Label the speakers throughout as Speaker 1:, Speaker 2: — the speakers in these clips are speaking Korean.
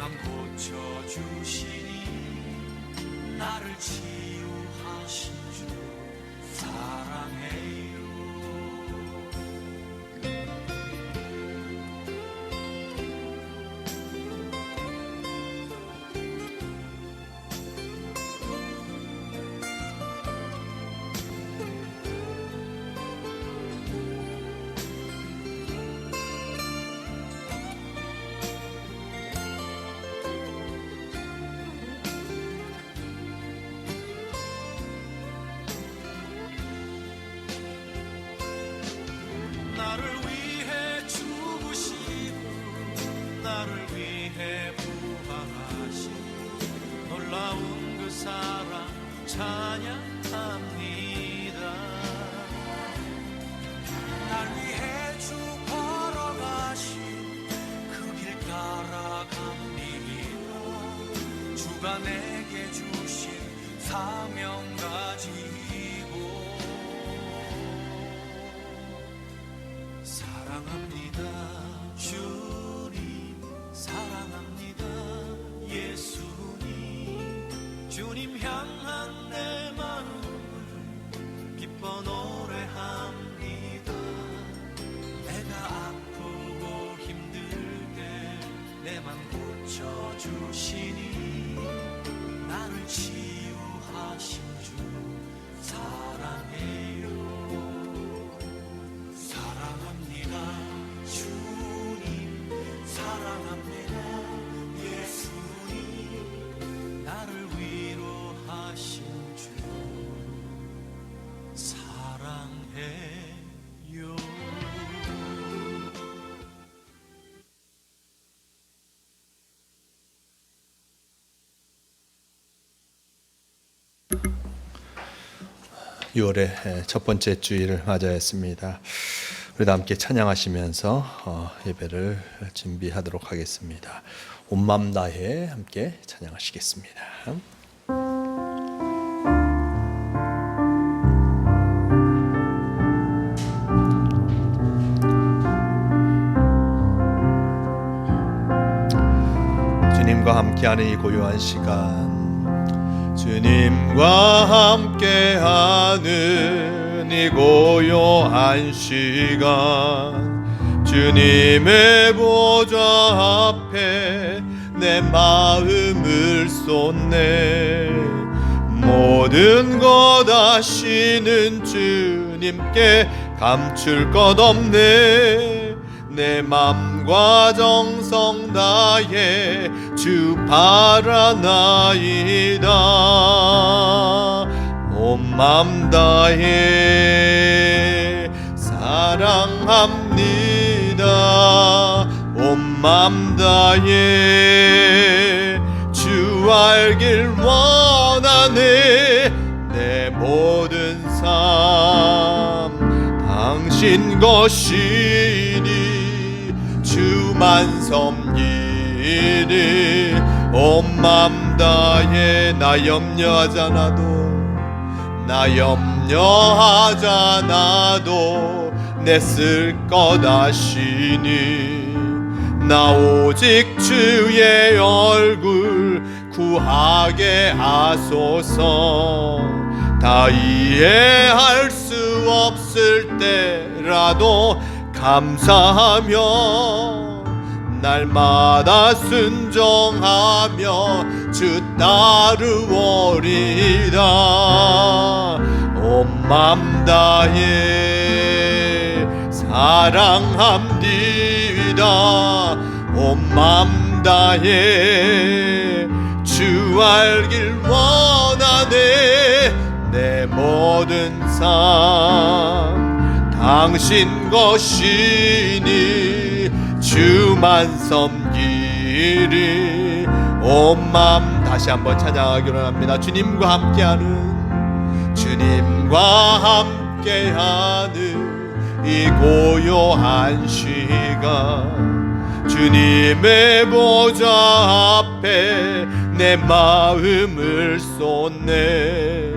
Speaker 1: 맘 고쳐주시니 나를 치유하신 주 사랑해요. 나를 위해 죽으시고 나를 위해 부활하신 놀라운 그 사랑 찬양합니다. 날 위해 주 걸어가신 그 길 따라갑니다. 주가 내게 주신 사명 가지고 사랑합니다. 주님 사랑합니다. 예수님 주님 향한 내 마음을 기뻐 노래합니다. 내가 아프고 힘들 때 내 맘 고쳐주시니 나를 치유하신 주 사랑해요. 사랑합니다. 주님 사랑합니다. 예수님 나를 위로하신 주 사랑해요.
Speaker 2: (6월의) 첫 번째 주일을 맞이했습니다. 우리도 함께 찬양하시면서 예배를 준비하도록 하겠습니다. 온 마음 다해 함께 찬양하시겠습니다. 주님과 함께하는 이 고요한 시간, 주님과 함께하는 이 고요한 시간, 주님의 보좌 앞에 내 마음을 쏟네. 모든 것 아시는 주님께 감출 것 없네. 내 맘과 정성 다해 주 바라나이다. 온 맘 다해 사랑합니다. 온 맘 다해 주 알길 원하네. 내 모든 삶 당신 것이니 주만 섬기니. 온 맘 다해 나 염려하잖아도 내 쓸 것 아시니. 나 오직 주의 얼굴 구하게 하소서. 다 이해할 수 없을 때라도 감사하며 날마다 순종하며 주 따르오리다. 온 맘 다해 사랑합니다. 온 맘 다해 주 알길 원하네. 내 모든 삶 당신 것이니 주만 섬기리. 온 마음 다시 한번 찬양하기로 합니다. 주님과 함께하는 이 고요한 시간, 주님의 보좌 앞에 내 마음을 쏟네.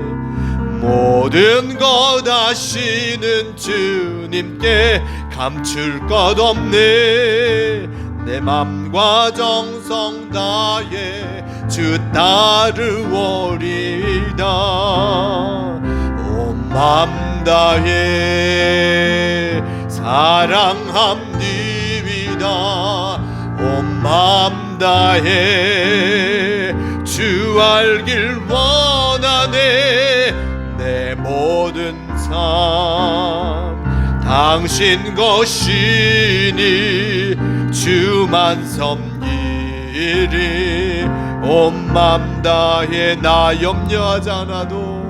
Speaker 2: 모든 것 아시는 주님께 감출 것 없네. 내 맘 마음과 정성 다해 주 따르오리다. 온 마음 다해 사랑함니이다. 온 마음 다해 주 알길 원하네. 내 모든 삶 당신 것이니 주만 섬기리. 온 맘 다해 나 염려하지 않아도,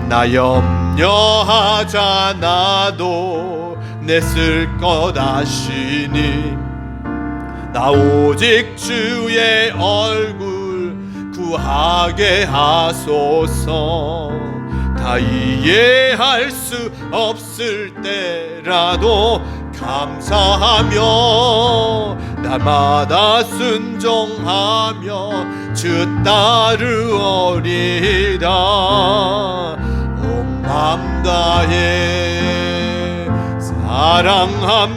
Speaker 2: 나 염려하지 않아도 내 쓸 것 아시니. 나 오직 주의 얼굴 구하게 하소서. 다 이해할 수 없을 때라도 감사하며 날마다 순종하며 주 따르오리다. 온 맘 다해 사랑합니다.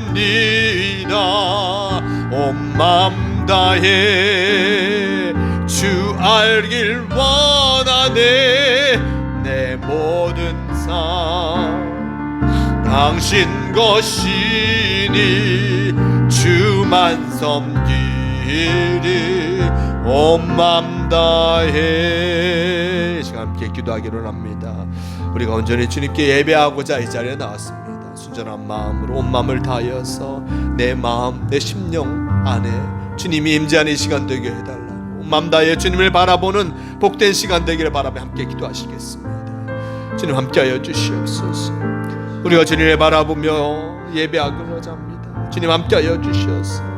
Speaker 2: 온 맘 다해 주 알길 원하네. 내 모든 삶 당신 것이니 주만 섬기리. 온 맘 다해. 시간 함께 기도하기로 합니다. 우리가 온전히 주님께 예배하고자 이 자리에 나왔습니다. 순전한 마음으로 온 마음을 다하여서 내 마음, 내 심령 안에 주님이 임재하는 이 시간 되게 해달라고 온 마음 다해 주님을 바라보는 복된 시간 되기를 바라며 함께 기도하시겠습니다. 주님 함께하여 주시옵소서. 우리가 주님을 바라보며 예배하고자 합니다. 주님 함께하여 주시옵소서.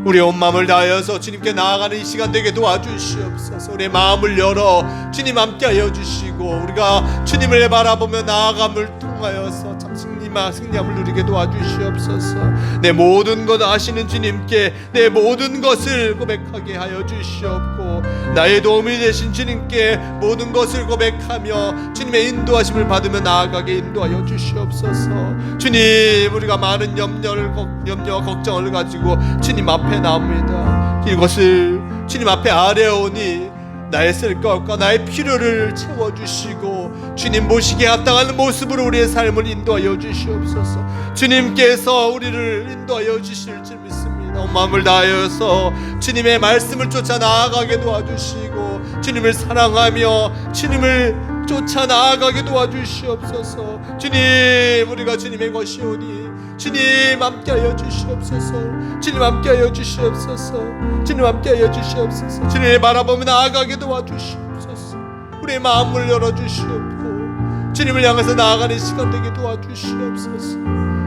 Speaker 2: 우리의 온 마음을 다하여서 주님께 나아가는 이 시간 되게 도와주시옵소서. 우리의 마음을 열어 주님 함께하여 주시고 우리가 주님을 바라보며 나아감을 통하여서 참 승리함을 누리게 도와주시옵소서. 내 모든 것 아시는 주님께 내 모든 것을 고백하게 하여 주시옵고 나의 도움이 되신 주님께 모든 것을 고백하며 주님의 인도하심을 받으며 나아가게 인도하여 주시옵소서. 주님, 우리가 많은 염려와 걱정을 가지고 주님 앞에 나옵니다. 이것을 주님 앞에 아뢰오니 나의 쓸 것과 나의 필요를 채워주시고 주님 모시기에 합당한 모습으로 우리의 삶을 인도하여 주시옵소서. 주님께서 우리를 인도하여 주실 줄 믿습니다. 온 마음을 다하여서 주님의 말씀을 쫓아 나아가게 도와주시고 주님을 사랑하며 주님을 쫓아 나아가게 도와주시옵소서. 주님, 우리가 주님의 것이오니 주님 함께하여 주시옵소서. 주님 함께하여 주시옵소서. 주님 함께하여 주시옵소서. 주님을 바라보며 나아가게 도와주시옵소서. 우리의 마음을 열어주시옵고 주님을 향해서 나아가는 시간 되게 도와주시옵소서.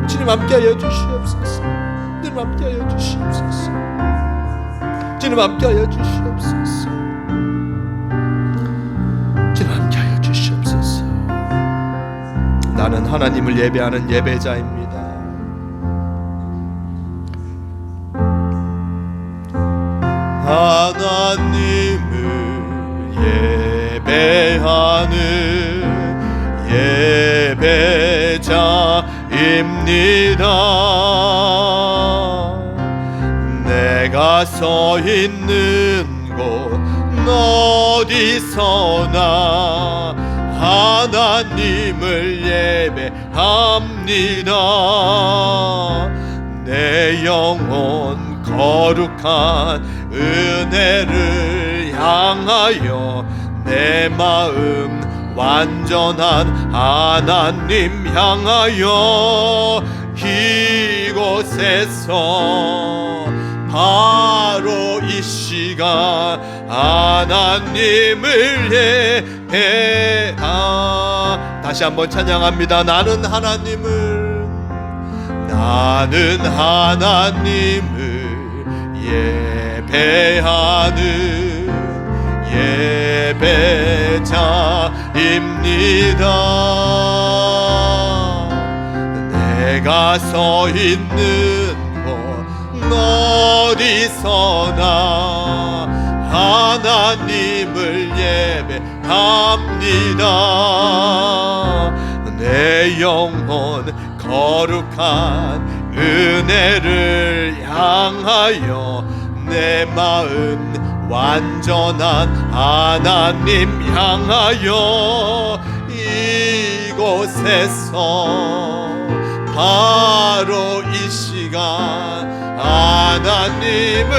Speaker 2: 주님 함께하여 주시옵소서. 주님 함께하여 주시옵소서. 주님 함께하여 주시옵소서. 주님 함께하여 주시옵소서. 나는 하나님을 예배하는 예배자입니다. 하나님을 예배하는 예배자입니다. 내가 서 있는 곳 어디서나 하나님을 예배합니다. 내 영혼 거룩한 은혜를 향하여 내 마음 완전한 하나님 향하여 이곳에서 바로 이 시간 하나님을 예배하. 다시 한번 찬양합니다. 나는 하나님을 예배하는 예배자입니다. 내가 서 있는 곳 어디서나 하나님을 예배합니다. 내 영혼 거룩한 은혜를 향하여 내 마음 완전한 하나님 향하여 이곳에서 바로 이 시간 하나님을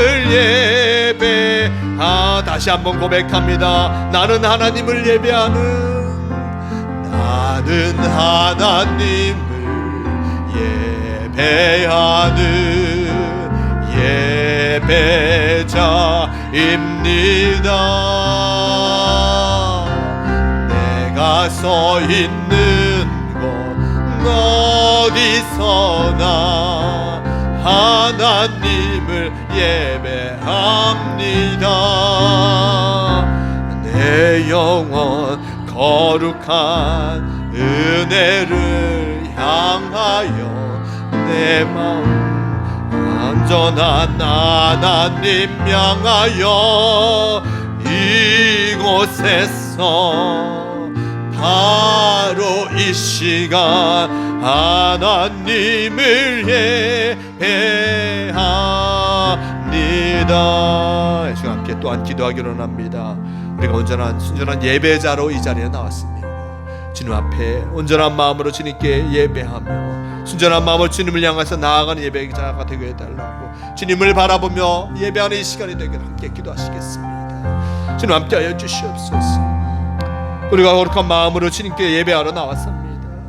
Speaker 2: 예배하. 다시 한번 고백합니다. 나는 하나님을 예배하는, 나는 하나님을 예배하는 예배자입니다. 내가 서 있는 곳 어디서나 하나님을 예배합니다. 내 영혼 거룩한 은혜를 향하여 내 마음 완전한 하나님 향하여 이곳에서 바로 이 시간 하나님을 예배합니다. 이 시간 함께 또한 기도하기로 합니다. 우리가 온전한 순전한 예배자로 이 자리에 나왔습니다. 주님 앞에 온전한 마음으로 주님께 예배하며 순전한 마음으로 주님을 향해서 나아가는 예배자가 되게 해달라고 주님을 바라보며 예배하는 이 시간이 되기를 함께 기도하시겠습니다. 주님 함께하여 주시옵소서. 우리가 거룩한 마음으로 주님께 예배하러 나왔습니다.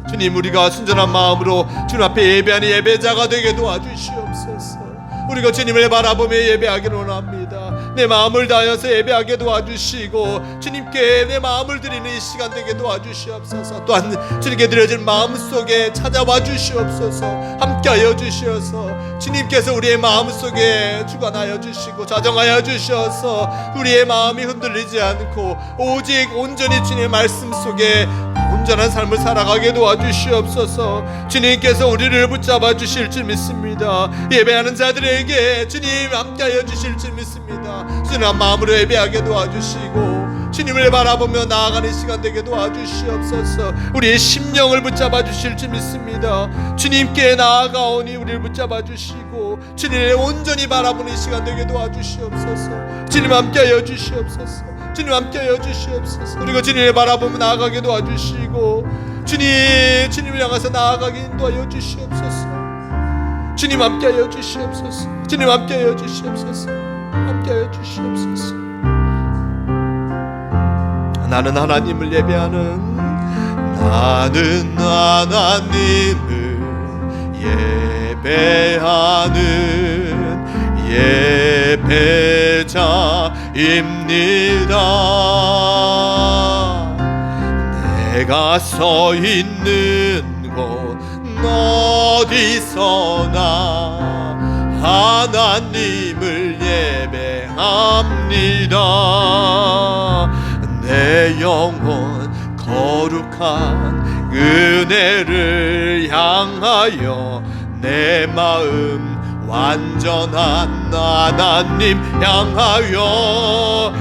Speaker 2: 주님, 우리가 순전한 마음으로 주님 앞에 예배하는 예배자가 되게 도와주시옵소서. 우리가 주님을 바라보며 예배하기를 원합니다. 내 마음을 다하여서 예배하게 도와주시고 주님께 내 마음을 드리는 이 시간 되게 도와주시옵소서. 또한 주님께 드려진 마음속에 찾아와 주시옵소서. 함께하여 주시어서 주님께서 우리의 마음속에 주관하여 주시고 자정하여 주셔서 우리의 마음이 흔들리지 않고 오직 온전히 주님의 말씀 속에 온전한 삶을 살아가게 도와주시옵소서. 주님께서 우리를 붙잡아 주실 줄 믿습니다. 예배하는 자들에게 주님 함께하여 주실 줄 믿습니다. 순한 마음으로 예배하게 도와주시고 주님을 바라보며 나아가는 시간 되게 도와주시옵소서. 우리의 심령을 붙잡아 주실 줄 믿습니다. 주님께 나아가오니 우리를 붙잡아 주시고 주님을 온전히 바라보는 시간 되게 도와주시옵소서. 주님 함께하여 주시옵소서. 주님 함께하여 주시옵소서. 우리가 주님을 바라보며 나아가게 도와주시고 주님을 향해서 나아가게 인도하여 주시옵소서. 주님 함께하여 주시옵소서. 주님 함께하여 주시옵소서. 함께하여 주시옵소서. 나는 하나님을 예배하는, 나는 하나님을 예배하는 예배자입니다. 내가 서 있는 곳 어디서나 하나님을 예배합니다. 내 영혼 거룩한 은혜를 향하여 내 마음 완전한 하나님 향하여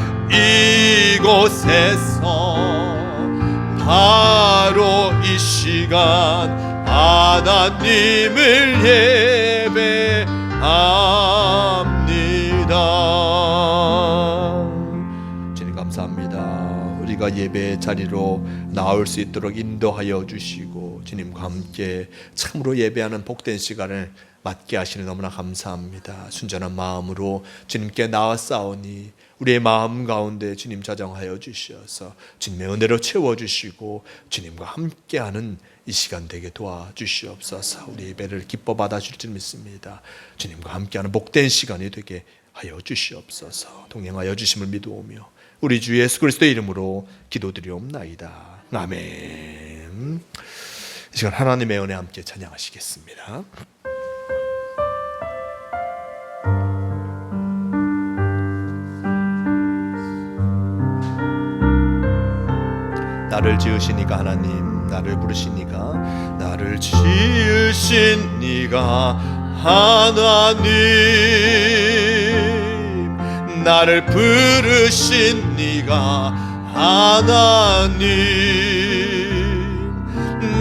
Speaker 2: 이곳에서 바로 이 시간 하나님을 예배합니다. 주님 감사합니다. 우리가 예배 자리로 나올 수 있도록 인도하여 주시고 주님과 함께 참으로 예배하는 복된 시간을 맞게 하시는 너무나 감사합니다. 순전한 마음으로 주님께 나왔사오니 우리의 마음 가운데 주님 자정하여 주시어서 주님의 은혜로 채워주시고 주님과 함께하는 이 시간 되게 도와주시옵소서. 우리 예배를 기뻐 받아주실 줄 믿습니다. 주님과 함께하는 복된 시간이 되게 하여 주시옵소서. 동행하여 주심을 믿으오며 우리 주 예수 그리스도의 이름으로 기도드리옵나이다. 아멘. 이 시간 하나님의 은혜 함께 찬양하시겠습니다. 나를 지으시니가 하나님, 나를 부르시니가, 나를 지으신 니가 하나님, 나를 부르신 니가 하나님,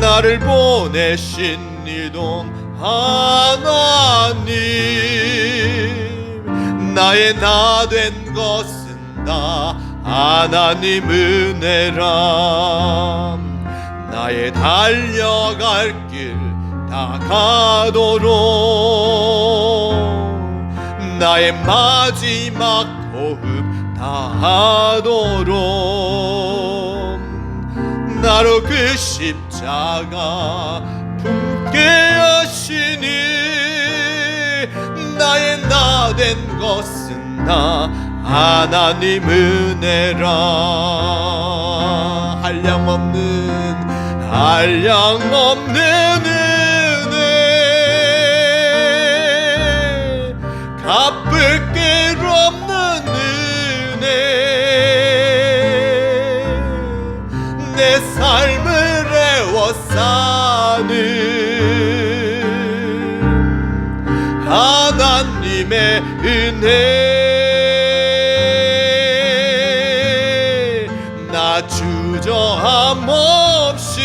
Speaker 2: 나를 보내신 니도 하나님, 나의 나 된 것은 다 하나님 은혜라. 나의 달려갈 길 다 가도록 나의 마지막 호흡 다하도록 나로 그 십자가 품게 하시니 나의 나 된 것은 다 하나님 은혜라. 한량없는 은혜 갚을 길 없는 은혜 내 삶을 애워싸는 하나님의 은혜 나 주저함 없이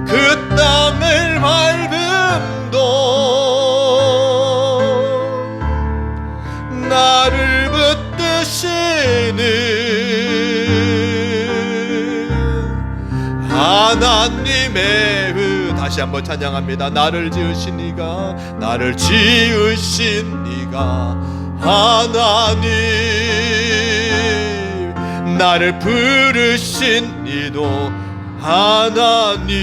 Speaker 2: 그 땅을 밟음도 나를 붙드시는 하나님의 다시 한번 찬양합니다. 나를 지으신 이가 나를 지으신 이가 하나님 나를 부르신 이도 하나님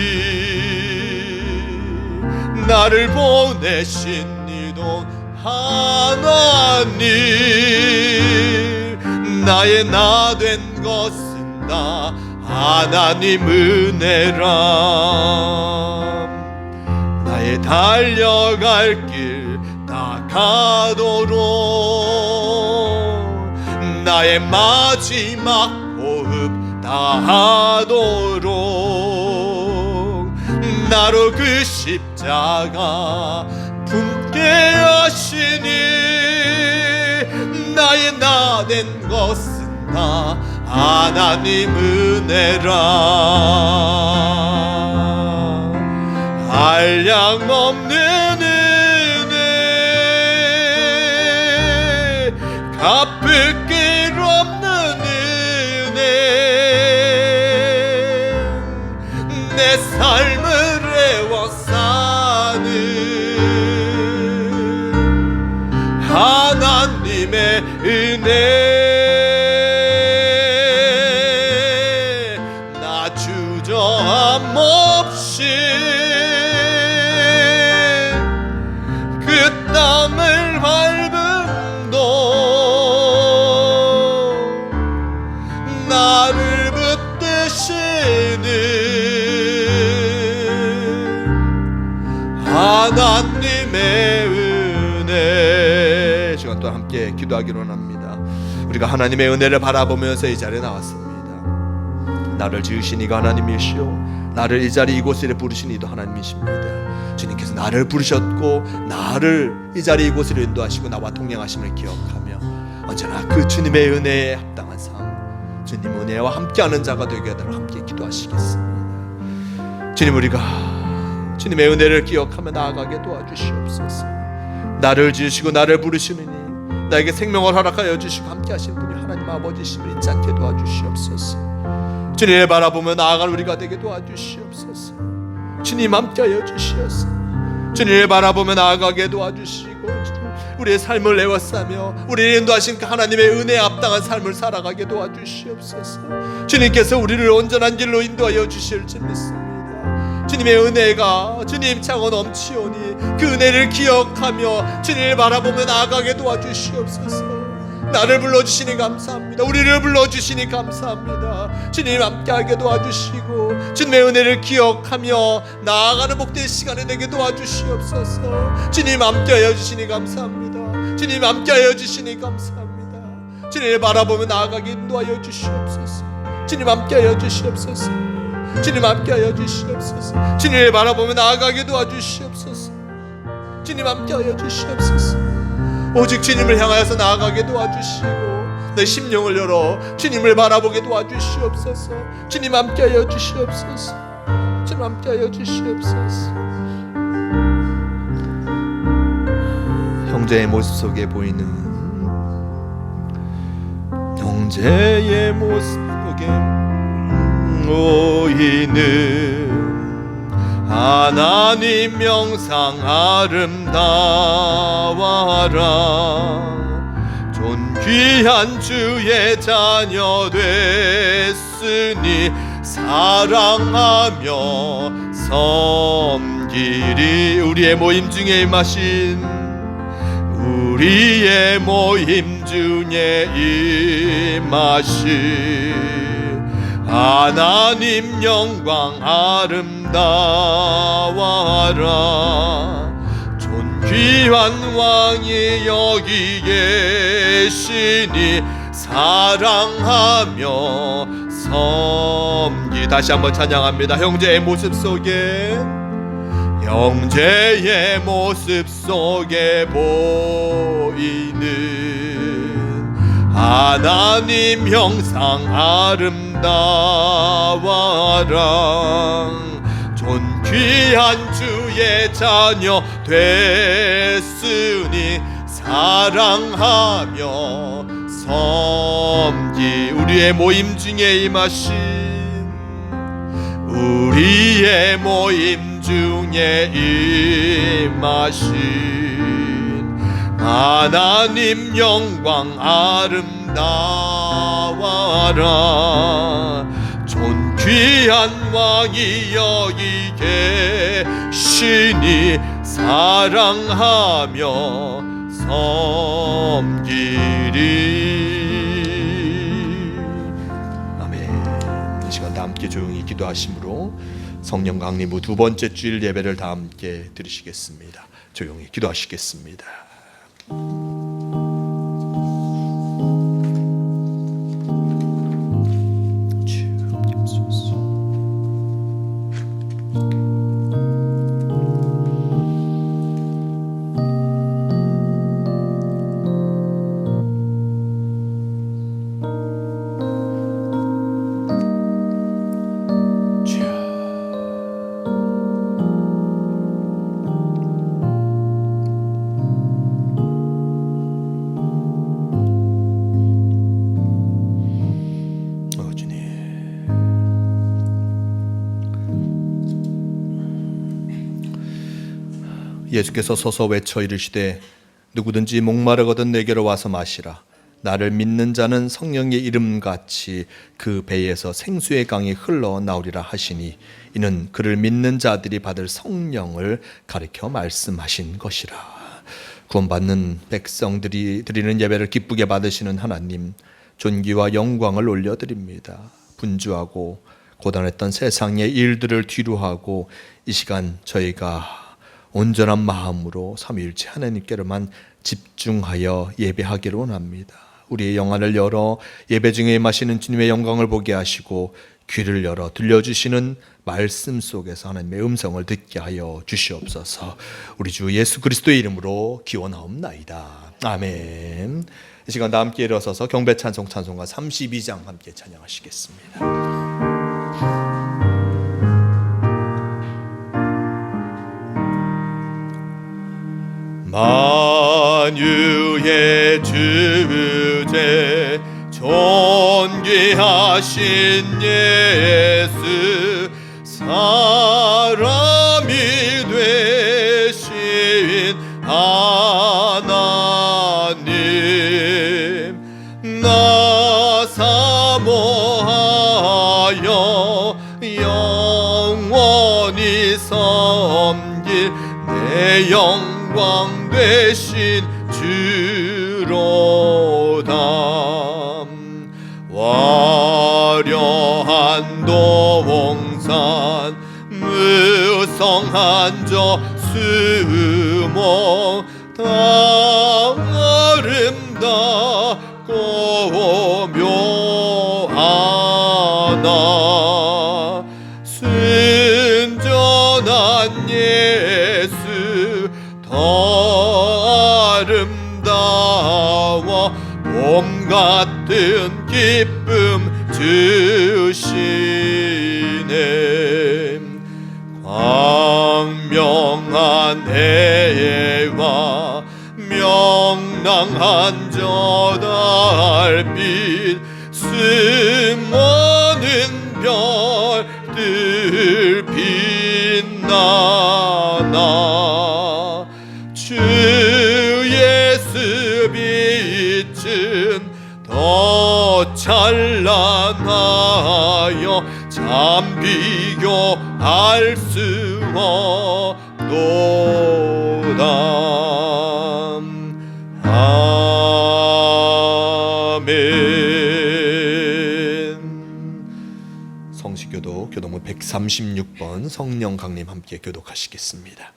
Speaker 2: 나를 보내신 이도 하나님 나의 나 된 것은 다 하나님 은혜라. 나의 달려갈 길 다 가도록 나의 마지막 호흡 다하도록 나로 그 십자가 품게 하시니 나의 나 된 것은 다 하나님 은혜라. 한량없는 은혜 갚을 길 없는 은혜 내 삶을 애워싸는 하나님의 은혜 나 주저함 없이 그 땅을 밟음도 나를 붙드시는 하나님의 은혜 시간 또 함께 기도하기로 합니다. 우리가 하나님의 은혜를 바라보면서 이 자리에 나왔습니다. 나를 지으신 이가 하나님이시오 나를 이 자리 이곳에 부르신 이도 하나님이십니다. 주님께서 나를 부르셨고 나를 이 자리 이곳으로 인도하시고 나와 동행하심을 기억하며 언제나 그 주님의 은혜에 합당한 삶 주님 은혜와 함께하는 자가 되게 하도록 함께 기도하시겠습니다. 주님 우리가 주님의 은혜를 기억하며 나아가게 도와주시옵소서. 나를 지으시고 나를 부르시느니 나에게 생명을 허락하여 주시고 함께 하신 분이 하나님 아버지심을 잊지 않게 도와주시옵소서. 주님을 바라보며 나아갈 우리가 되게 도와주시옵소서. 주님 함께하여 주시옵소서. 주님을 바라보며 나아가게 도와주시고 우리의 삶을 애워싸며 우리를 인도하신 그 하나님의 은혜에 합당한 삶을 살아가게 도와주시옵소서. 주님께서 우리를 온전한 길로 인도하여 주실 줄 믿습니다. 주님의 은혜가 주님 차고 넘치오니 그 은혜를 기억하며 주님을 바라보며 나아가게 도와주시옵소서. 나를 불러주시니 감사합니다. 우리를 불러주시니 감사합니다. 주님 함께하게 도와주시고 주님의 은혜를 기억하며 나아가는 복된 시간이 되게 도와주시옵소서. 주님 함께하여 주시니 감사합니다. 주님 함께하여 주시니 감사합니다. 주님을 바라보며 나아가게 인도하여 주시옵소서. 주님 함께하여 주시옵소서. 주님 함께하여 주시옵소서. 주님을 바라보며 나아가게 도와주시옵소서. 주님 함께하여 주시옵소서. 오직 주님을 향하여서 나아가게 도와주시고 내 심령을 열어 주님을 바라보게 도와주시옵소서. 주님 함께하여 주시옵소서. 주님 함께하여 주시옵소서. 형제의 모습 속에 보이는 형제의 모습 속에 보이는 하나님 명상 아름다워라. 존귀한 주의 자녀 됐으니 사랑하며 섬기리. 우리의 모임 중에 임하신 우리의 모임 중에 임하신 하나님 영광 아름다워라. 존귀한 왕이 여기 계시니 사랑하며 섬기. 다시 한번 찬양합니다. 형제의 모습 속에 형제의 모습 속에 보이는 하나님 형상 아름다워라. 존귀한 주의 자녀 됐으니 사랑하며 섬기. 우리의 모임 중에 임하신 우리의 모임 중에 임하신 하나님 영광 아름다워라. 존귀한 왕이 여기 계시니 사랑하며 섬기리. 아멘. 이 시간 다 함께 조용히 기도하심으로 성령 강림 후 두 번째 주일 예배를 다 함께 드리시겠습니다. 조용히 기도하시겠습니다. 예수께서 서서 외쳐 이르시되 누구든지 목마르거든 내게로 와서 마시라. 나를 믿는 자는 성령의 이름같이 그 배에서 생수의 강이 흘러나오리라 하시니 이는 그를 믿는 자들이 받을 성령을 가리켜 말씀하신 것이라. 구원받는 백성들이 드리는 예배를 기쁘게 받으시는 하나님, 존귀와 영광을 올려드립니다. 분주하고 고단했던 세상의 일들을 뒤로하고 이 시간 저희가 온전한 마음으로 삼위일체 하나님께로만 집중하여 예배하기를 원합니다. 우리의 영안을 열어 예배 중에 임하시는 주님의 영광을 보게 하시고 귀를 열어 들려주시는 말씀 속에서 하나님의 음성을 듣게 하여 주시옵소서. 우리 주 예수 그리스도의 이름으로 기원하옵나이다. 아멘. 이 시간 다 함께 일어서서 경배 찬송 찬송가 32장 함께 찬양하시겠습니다. 만유의 주제 존귀하신 예수 사람이 되신 하나님 나 사모하여 영원히 섬길 내 영광 되신 주로다. 화려한 도봉산 무성한 저 수목 다 아름답고 묘하나 순전한 예수 더 아름다워 봄 같은 기쁨 주시네. 광명한 해와 명랑한 저 달빛 수많은 별들 빛나나 주 예수 빛은 더 찬란하여 참 비교할 수 없도다. 아멘. 성시교도 교도문 136번 성령 강림 함께 교독하시겠습니다.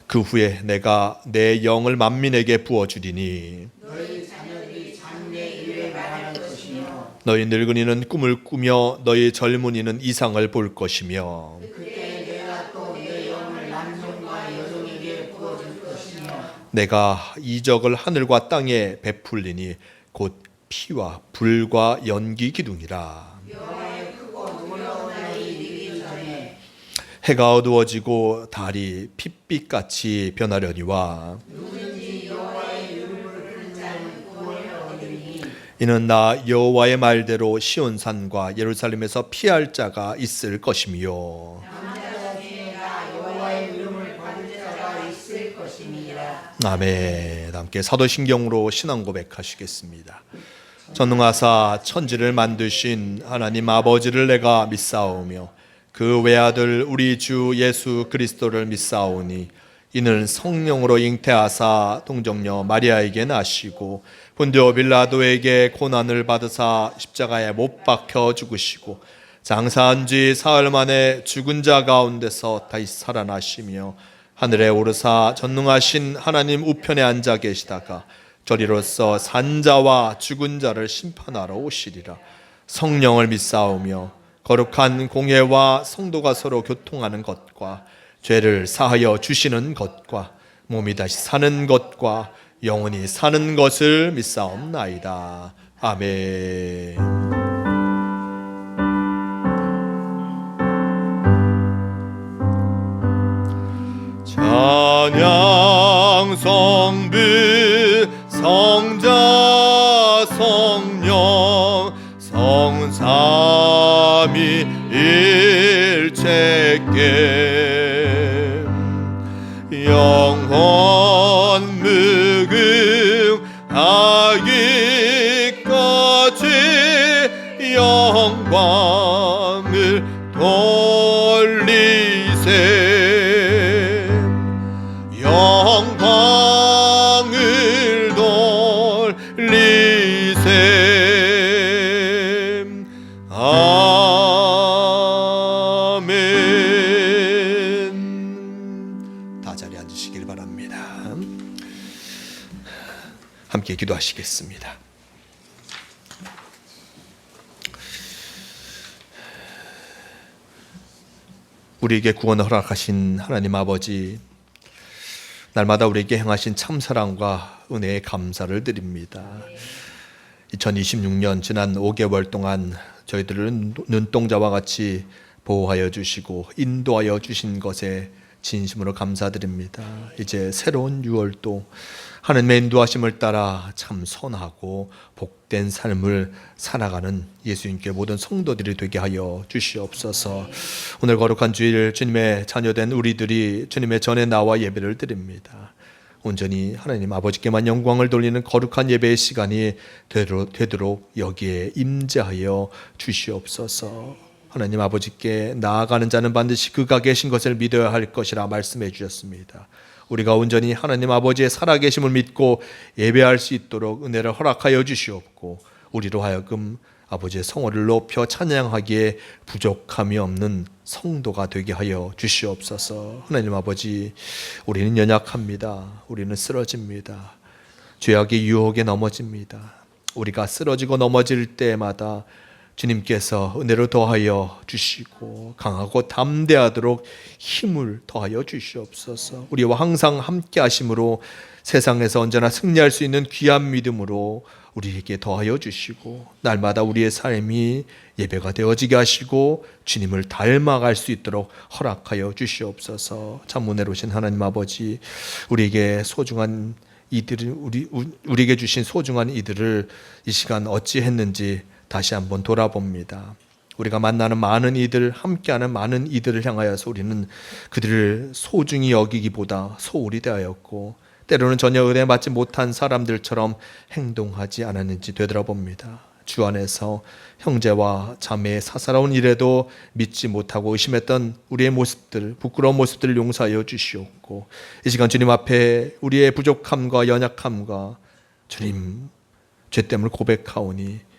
Speaker 2: 그 후에 내가 내 영을 만민에게 부어주리니
Speaker 3: 너희 자녀들이 장래 일을 말하는 것이며
Speaker 2: 너희 늙은이는 꿈을 꾸며 너희 젊은이는 이상을 볼 것이며
Speaker 3: 그때 내가 또 내 영을 남종과 여종에게 부어줄 것이며
Speaker 2: 내가 이적을 하늘과 땅에 베풀리니 곧 피와 불과 연기 기둥이라.
Speaker 3: 여호와의 크고 놀라운 날이 이르기 전에
Speaker 2: 해가 어두워지고 달이 핏빛같이 변하려니와
Speaker 3: 누구든지 여호와의 이름을 부르는 자는 구원을 얻으리니
Speaker 2: 이는 나 여호와의 말대로 시온산과 예루살렘에서 피할 자가 있을 것이며
Speaker 3: 남자 중에가 여호와의 이름을 받을 자가 있을 것임이라.
Speaker 2: 아멘. 함께 사도신경으로 신앙 고백하시겠습니다. 전능하사 천지를 만드신 하나님 아버지를 내가 믿사오며 그 외아들 우리 주 예수 그리스도를 믿사오니 이는 성령으로 잉태하사 동정녀 마리아에게 나시고 본디오 빌라도에게 고난을 받으사 십자가에 못 박혀 죽으시고 장사한 지 사흘 만에 죽은 자 가운데서 다시 살아나시며 하늘에 오르사 전능하신 하나님 우편에 앉아 계시다가 저리로서 산자와 죽은 자를 심판하러 오시리라. 성령을 믿사오며 거룩한 공회와 성도가 서로 교통하는 것과 죄를 사하여 주시는 것과 몸이 다시 사는 것과 영원히 사는 것을 믿사옵나이다. 아멘. 찬양 성부 성자 성령 성삼위 일체께 영원 무궁하기까지 영광을 돌리세. 영광을 돌리세. 아멘. 다 자리에 앉으시길 바랍니다. 함께 기도하시겠습니다. 우리에게 구원을 허락하신 하나님 아버지, 날마다 우리에게 행하신 참사랑과 은혜에 감사를 드립니다. 2026년 지난 5개월 동안 저희들을 눈동자와 같이 보호하여 주시고 인도하여 주신 것에 진심으로 감사드립니다. 이제 새로운 6월도 하나님의 인도하심을 따라 참 선하고 복된 삶을 살아가는 예수님께 모든 성도들이 되게 하여 주시옵소서. 오늘 거룩한 주일 주님의 자녀된 우리들이 주님의 전에 나와 예배를 드립니다. 온전히 하나님 아버지께만 영광을 돌리는 거룩한 예배의 시간이 되도록 여기에 임재하여 주시옵소서. 하나님 아버지께 나아가는 자는 반드시 그가 계신 것을 믿어야 할 것이라 말씀해 주셨습니다. 우리가 온전히 하나님 아버지의 살아계심을 믿고 예배할 수 있도록 은혜를 허락하여 주시옵고 우리로 하여금 아버지의 성호를 높여 찬양하기에 부족함이 없는 성도가 되게 하여 주시옵소서. 하나님 아버지, 우리는 연약합니다. 우리는 쓰러집니다. 죄악의 유혹에 넘어집니다. 우리가 쓰러지고 넘어질 때마다 주님께서 은혜로 더하여 주시고 강하고 담대하도록 힘을 더하여 주시옵소서. 우리와 항상 함께 하심으로 세상에서 언제나 승리할 수 있는 귀한 믿음으로 우리에게 더하여 주시고 날마다 우리의 삶이 예배가 되어지게 하시고 주님을 닮아갈 수 있도록 허락하여 주시옵소서. 참 은혜로우신 하나님 아버지, 우리에게 소중한 이들을 우리에게 주신 소중한 이들을 이 시간 어찌 했는지 다시 한번 돌아봅니다. 우리가 만나는 많은 이들, 함께하는 많은 이들을 향하여서 우리는 그들을 소중히 여기기보다 소홀히 대하였고 때로는 전혀 은혜 받지 못한 사람들처럼 행동하지 않았는지 되돌아봅니다. 주 안에서 형제와 자매의 사사로운 일에도 믿지 못하고 의심했던 우리의 모습들, 부끄러운 모습들을 용서하여 주시옵고 이 시간 주님 앞에 우리의 부족함과 연약함과 주님 죄됨을 고백하오니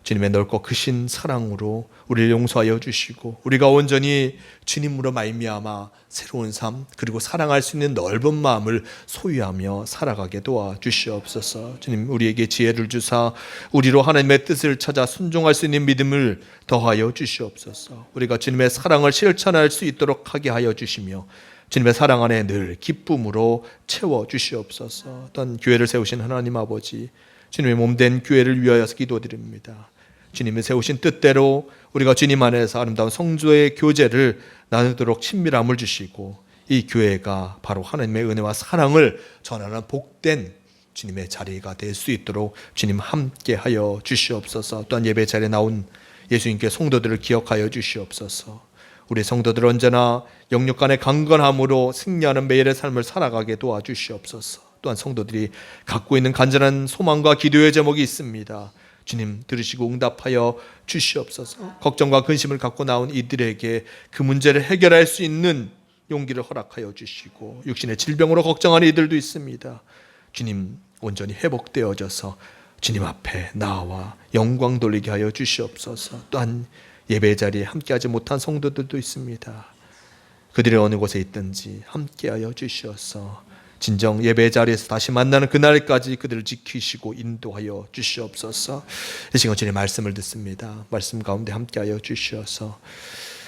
Speaker 2: 주님의 넓고 크신 사랑으로 우리를 용서하여 주시고 우리가 온전히 주님으로 말미암아 새로운 삶 그리고 사랑할 수 있는 넓은 마음을 소유하며 살아가게 도와주시옵소서. 주님 우리에게 지혜를 주사 우리로 하나님의 뜻을 찾아 순종할 수 있는 믿음을 더하여 주시옵소서. 우리가 주님의 사랑을 실천할 수 있도록 하게 하여 주시며 주님의 사랑 안에 늘 기쁨으로 채워주시옵소서. 어떤 교회를 세우신 하나님 아버지, 주님의 몸된 교회를 위하여서 기도드립니다. 주님이 세우신 뜻대로 우리가 주님 안에서 아름다운 성도의 교제를 나누도록 친밀함을 주시고 이 교회가 바로 하나님의 은혜와 사랑을 전하는 복된 주님의 자리가 될 수 있도록 주님 함께 하여 주시옵소서. 또한 예배 자리에 나온 예수님께 성도들을 기억하여 주시옵소서. 우리 성도들 언제나 영육 간의 강건함으로 승리하는 매일의 삶을 살아가게 도와주시옵소서. 또한 성도들이 갖고 있는 간절한 소망과 기도의 제목이 있습니다. 주님 들으시고 응답하여 주시옵소서. 걱정과 근심을 갖고 나온 이들에게 그 문제를 해결할 수 있는 용기를 허락하여 주시고 육신의 질병으로 걱정하는 이들도 있습니다. 주님 온전히 회복되어져서 주님 앞에 나와 영광 돌리게 하여 주시옵소서. 또한 예배 자리에 함께하지 못한 성도들도 있습니다. 그들이 어느 곳에 있든지 함께하여 주시옵소서. 진정 예배 자리에서 다시 만나는 그날까지 그들을 지키시고 인도하여 주시옵소서. 이 시간 주님의 말씀을 듣습니다. 말씀 가운데 함께하여 주시어서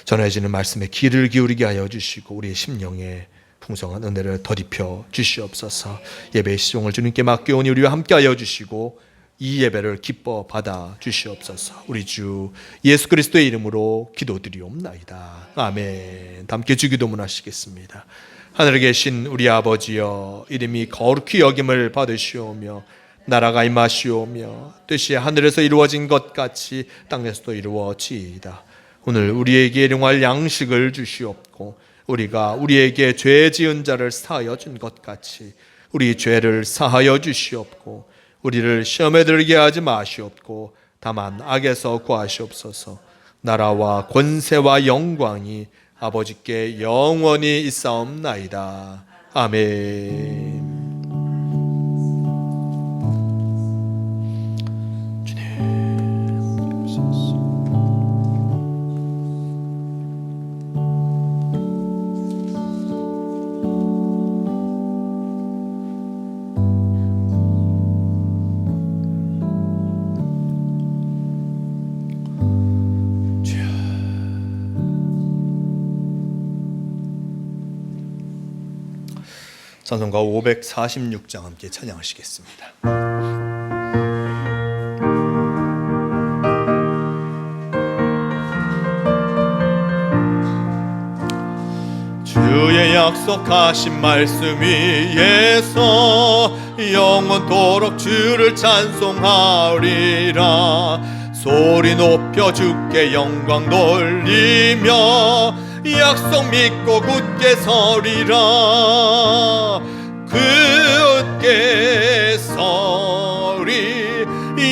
Speaker 2: 전해지는 말씀에 귀를 기울이게 하여 주시고 우리의 심령에 풍성한 은혜를 덧입혀 주시옵소서. 예배의 시종을 주님께 맡겨오니 우리와 함께하여 주시고 이 예배를 기뻐 받아 주시옵소서. 우리 주 예수 그리스도의 이름으로 기도드리옵나이다. 아멘. 함께 주기도문 하시겠습니다. 하늘에 계신 우리 아버지여, 이름이 거룩히 여김을 받으시오며 나라가 임하시오며 뜻이 하늘에서 이루어진 것 같이 땅에서도 이루어지이다. 오늘 우리에게 일용할 양식을 주시옵고 우리가 우리에게 죄 지은 자를 사하여 준 것 같이 우리 죄를 사하여 주시옵고 우리를 시험에 들게 하지 마시옵고 다만 악에서 구하시옵소서. 나라와 권세와 영광이 아버지께 영원히 있사옵나이다. 아멘. 찬송가 546장 함께 찬양하시겠습니다. 주의 약속하신 말씀 위에서 영원토록 주를 찬송하리라. 소리 높여 주께 영광 돌리며 약속 믿고 굳게 서리라. 굳게 서리.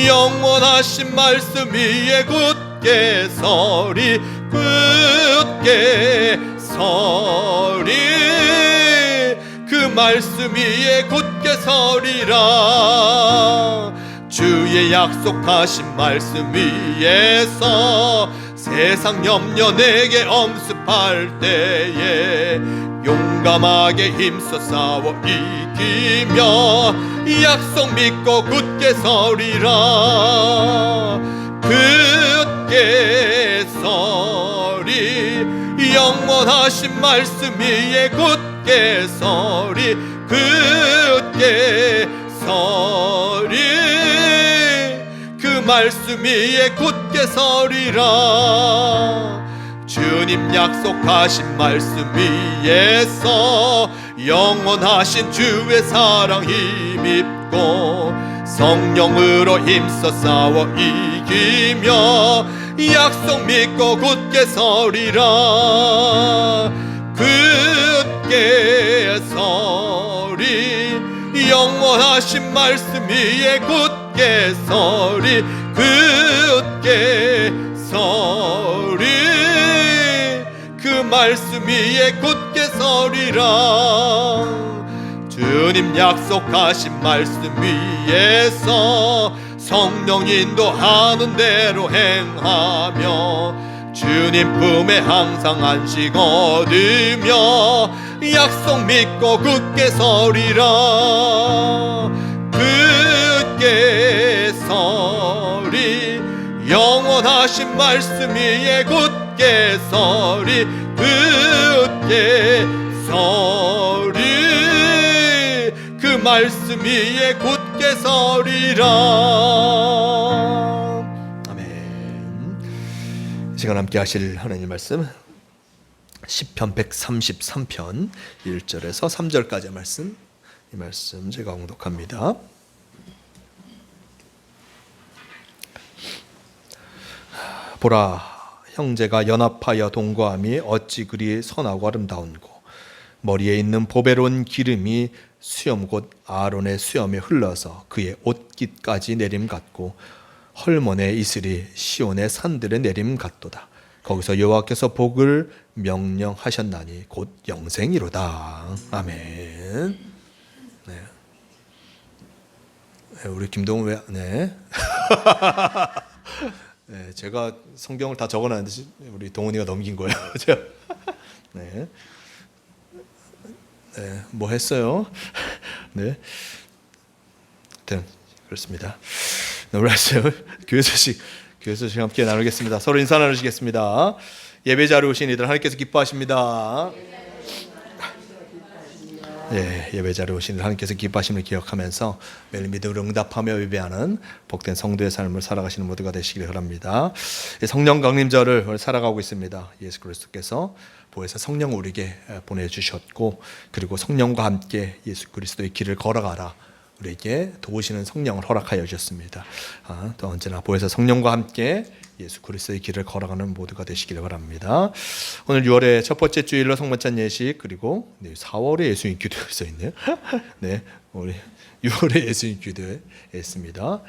Speaker 2: 영원하신 말씀 위에 굳게 서리. 굳게 서리. 그 말씀 위에 굳게 서리라. 주의 약속하신 말씀 위에서 세상 염려 내게 엄습할 때에 용감하게 힘써 싸워 이기며 약속 믿고 굳게 서리라. 굳게 서리 영원하신 말씀 위에 굳게 서리 굳게 서리 그 말씀 위에 굳게 서리라 주님 약속하신 말씀 위에서 영원하신 주의 사랑 힘입고 성령으로 힘써 싸워 이기며 약속 믿고 굳게 서리라 굳게 서리 영원하신 말씀 위에 굳게 서리 굳게 서리 그 말씀 위에 굳게 서리라 주님 약속하신 말씀 위에서 성령 인도하는 대로 행하며 주님 품에 항상 안식 얻으며 약속 믿고 굳게 서리라 굳게 서리 영원하신 말씀 위에 굳게 서리 굳게 서리 그 말씀 위에 굳게 서리라 아멘. 이 시간 함께 하실 하나님 말씀 시편 133편 1절에서 3절까지의 말씀 이 말씀 제가 공독합니다. 보라 형제가 연합하여 동거함이 어찌 그리 선하고 아름다운고 머리에 있는 보배로운 기름이 수염 곧 아론의 수염에 흘러서 그의 옷깃까지 내림 같고 헐몬의 이슬이 시온의 산들의 내림 같도다. 거기서 여호와께서 복을 명령하셨나니 곧 영생이로다. 아멘. 네. 우리 김동훈 왜? 네. 네, 제가 성경을 다 적어놨는데 우리 동훈이가 넘긴 거예요. 네. 네, 뭐 했어요? 네, 그렇습니다. 네, 우리 교회 소식 함께 나누겠습니다. 서로 인사 나누시겠습니다. 예배자로 오신 이들 하나님께서 기뻐하십니다. 예, 예배자로 오신 이들 하나님께서 기뻐하심을 기억하면서 매일 믿음으로 응답하며 예배하는 복된 성도의 삶을 살아가시는 모두가 되시길 바랍니다. 성령 강림절을 살아가고 있습니다. 예수 그리스도께서 보혜사 성령을 우리에게 보내주셨고 그리고 성령과 함께 예수 그리스도의 길을 걸어가라 우리에게 도우시는 성령을 허락하여 주셨습니다. 또 언제나 보혜사 성령과 함께 예수 그리스도의 길을 걸어가는 모두가 되시길 바랍니다. 오늘 6월의 첫 번째 주일로 성만찬 예식 그리고 4월에 예수님 기도에 써 있네요. 네, 우리 6월에 예수님 기도에 있습니다.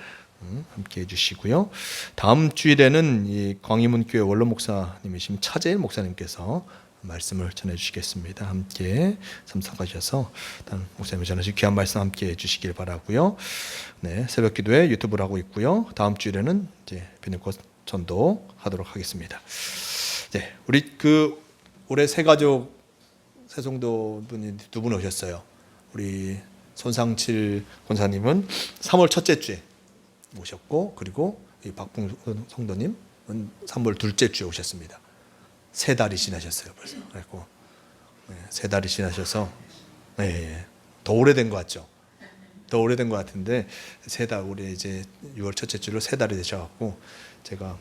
Speaker 2: 함께 해주시고요. 다음 주일에는 이 광희문 교회 원로 목사님이신 차재일 목사님께서 말씀을 전해주시겠습니다. 함께 참석하셔서 목사님이 전하신 귀한 말씀 함께 해주시길 바라고요. 네, 새벽기도회 유튜브를 하고 있고요. 다음 주일에는 이제 비늘꽃 전도 하도록 하겠습니다. 네, 우리 올해 새가족 새송도 분이 두 분 오셨어요. 우리 손상칠 권사님은 3월 첫째 주에 오셨고 그리고 이 박봉 성도님은 3월 둘째 주에 오셨습니다. 3달이 지나셨어요 벌써. 그래고 네, 3달이 지나셔서 네, 더 오래된 것 같죠. 더 오래된 것 같은데 3달 우리 이제 6월 첫째 주로 3달이 되셔갖고 제가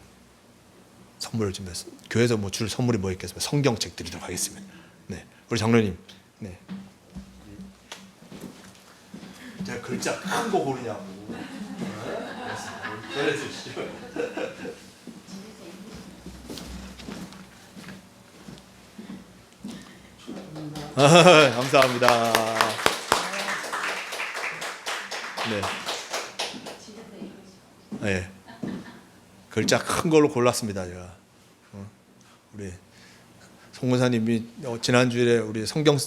Speaker 2: 선물을 좀 교회에서 뭐 줄 선물이 뭐 있겠습니까? 성경책 드리도록 하겠습니다. 네, 우리 장로님. 네. 제가 글자 큰 거 고르냐고. 전해주시죠. 감사합니다. 네. 네. 글자 큰 걸로 골랐습니다. 제가. 우리 송 권사님이 지난주에 우리 성경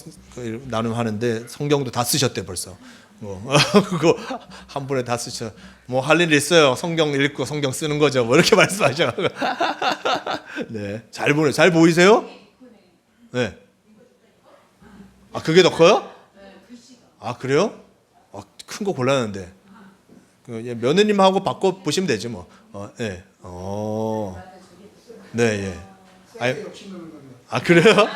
Speaker 2: 나눔하는데 성경도 다 쓰셨대 벌써. 그거 한 번에 다 쓰셔. 뭐 할 일 있어요. 성경 읽고 성경 쓰는 거죠. 뭐 이렇게 말씀하셔. 네, 잘 보이세요? 네. 아 그게 더 커요? 아 그래요? 큰 거 골랐는데 며느님하고 바꿔 보시면 되지 뭐. 예. 네, 예. 아, 그래요?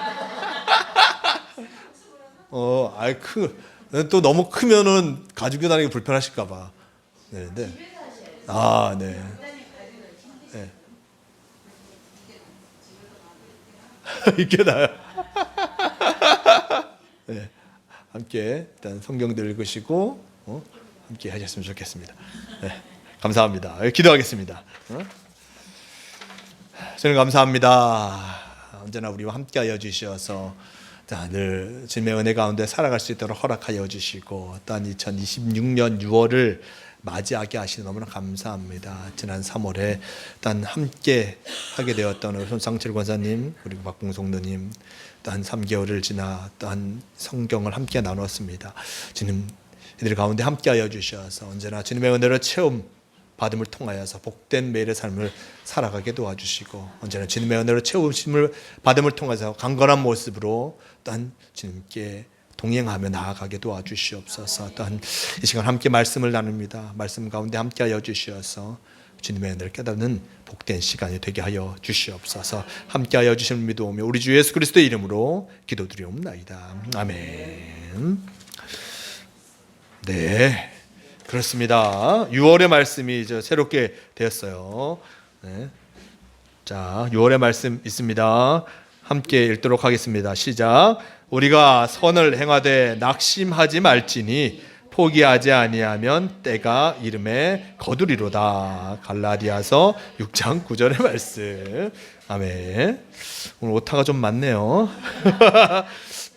Speaker 2: 또 너무 크면은 가지고 다니기 불편하실까봐. 네, 네. 아, 네. 네. 이게 나요. 네. 함께 일단 성경도 읽으시고 함께 하셨으면 좋겠습니다. 네. 감사합니다. 기도하겠습니다. 저는 감사합니다. 언제나 우리와 함께하여 주셔서 늘 주님의 은혜 가운데 살아갈 수 있도록 허락하여 주시고 또한 2026년 6월을 맞이하게 하시니 너무나 감사합니다. 지난 3월에 또한 함께 하게 되었던 우리 손상철 권사님 그리고 박봉송 누님 또한 3개월을 지나 또한 성경을 함께 나눴습니다. 주님 이들 가운데 함께하여 주셔서 언제나 주님의 은혜로 체험 받음을 통하여서 복된 매일의 삶을 살아가게 도와주시고 언제나 주님의 은혜로 채우심을 받음을 통해서 강건한 모습으로 또한 주님께 동행하며 나아가게 도와주시옵소서. 또한 이 시간 함께 말씀을 나눕니다. 말씀 가운데 함께하여 주시어서 주님의 은혜를 깨닫는 복된 시간이 되게 하여 주시옵소서. 함께하여 주시는 믿어오며 우리 주 예수 그리스도의 이름으로 기도드리옵나이다. 아멘. 네. 그렇습니다. 6월의 말씀이 이제 새롭게 되었어요. 네. 자, 6월의 말씀 있습니다. 함께 읽도록 하겠습니다. 시작. 우리가 선을 행하되 낙심하지 말지니 포기하지 아니하면 때가 이름에 거두리로다. 갈라디아서 6장 9절의 말씀. 아멘. 오늘 오타가 좀 많네요.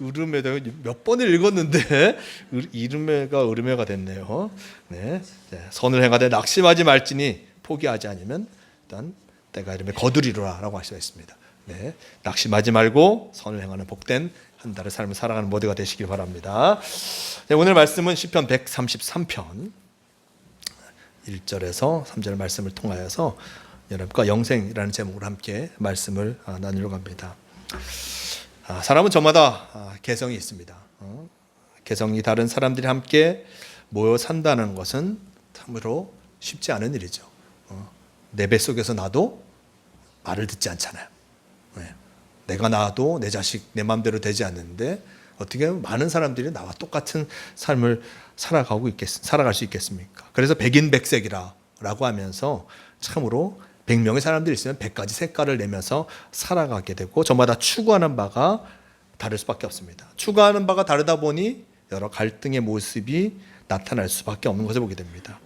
Speaker 2: 으르메다 몇 번을 읽었는데 이르메가 으르메가 됐네요. 네. 선을 행하되 낙심하지 말지니 포기하지 않으면 일단 때가 이름에 거두리로라라고 하셨습니다. 네. 낙심하지 말고 선을 행하는 복된 한 달의 삶을 살아가는 모두가 되시길 바랍니다. 네, 오늘 말씀은 시편 133편 1절에서 3절 말씀을 통하여서 여러분과 영생이라는 제목으로 함께 말씀을 나누려고 합니다. 사람은 저마다 개성이 있습니다. 개성이 다른 사람들이 함께 모여 산다는 것은 참으로 쉽지 않은 일이죠. 내 뱃속에서 나도 말을 듣지 않잖아요. 내가 낳아도 내 자식 내 마음대로 되지 않는데 어떻게 많은 사람들이 나와 똑같은 삶을 살아갈 수 있겠습니까? 그래서 백인백색이라고 하면서 참으로 100명의 사람들이 있으면 100가지 색깔을 내면서 살아가게 되고 저마다 추구하는 바가 다를 수밖에 없습니다. 추구하는 바가 다르다 보니 여러 갈등의 모습이 나타날 수밖에 없는 것을 보게 됩니다.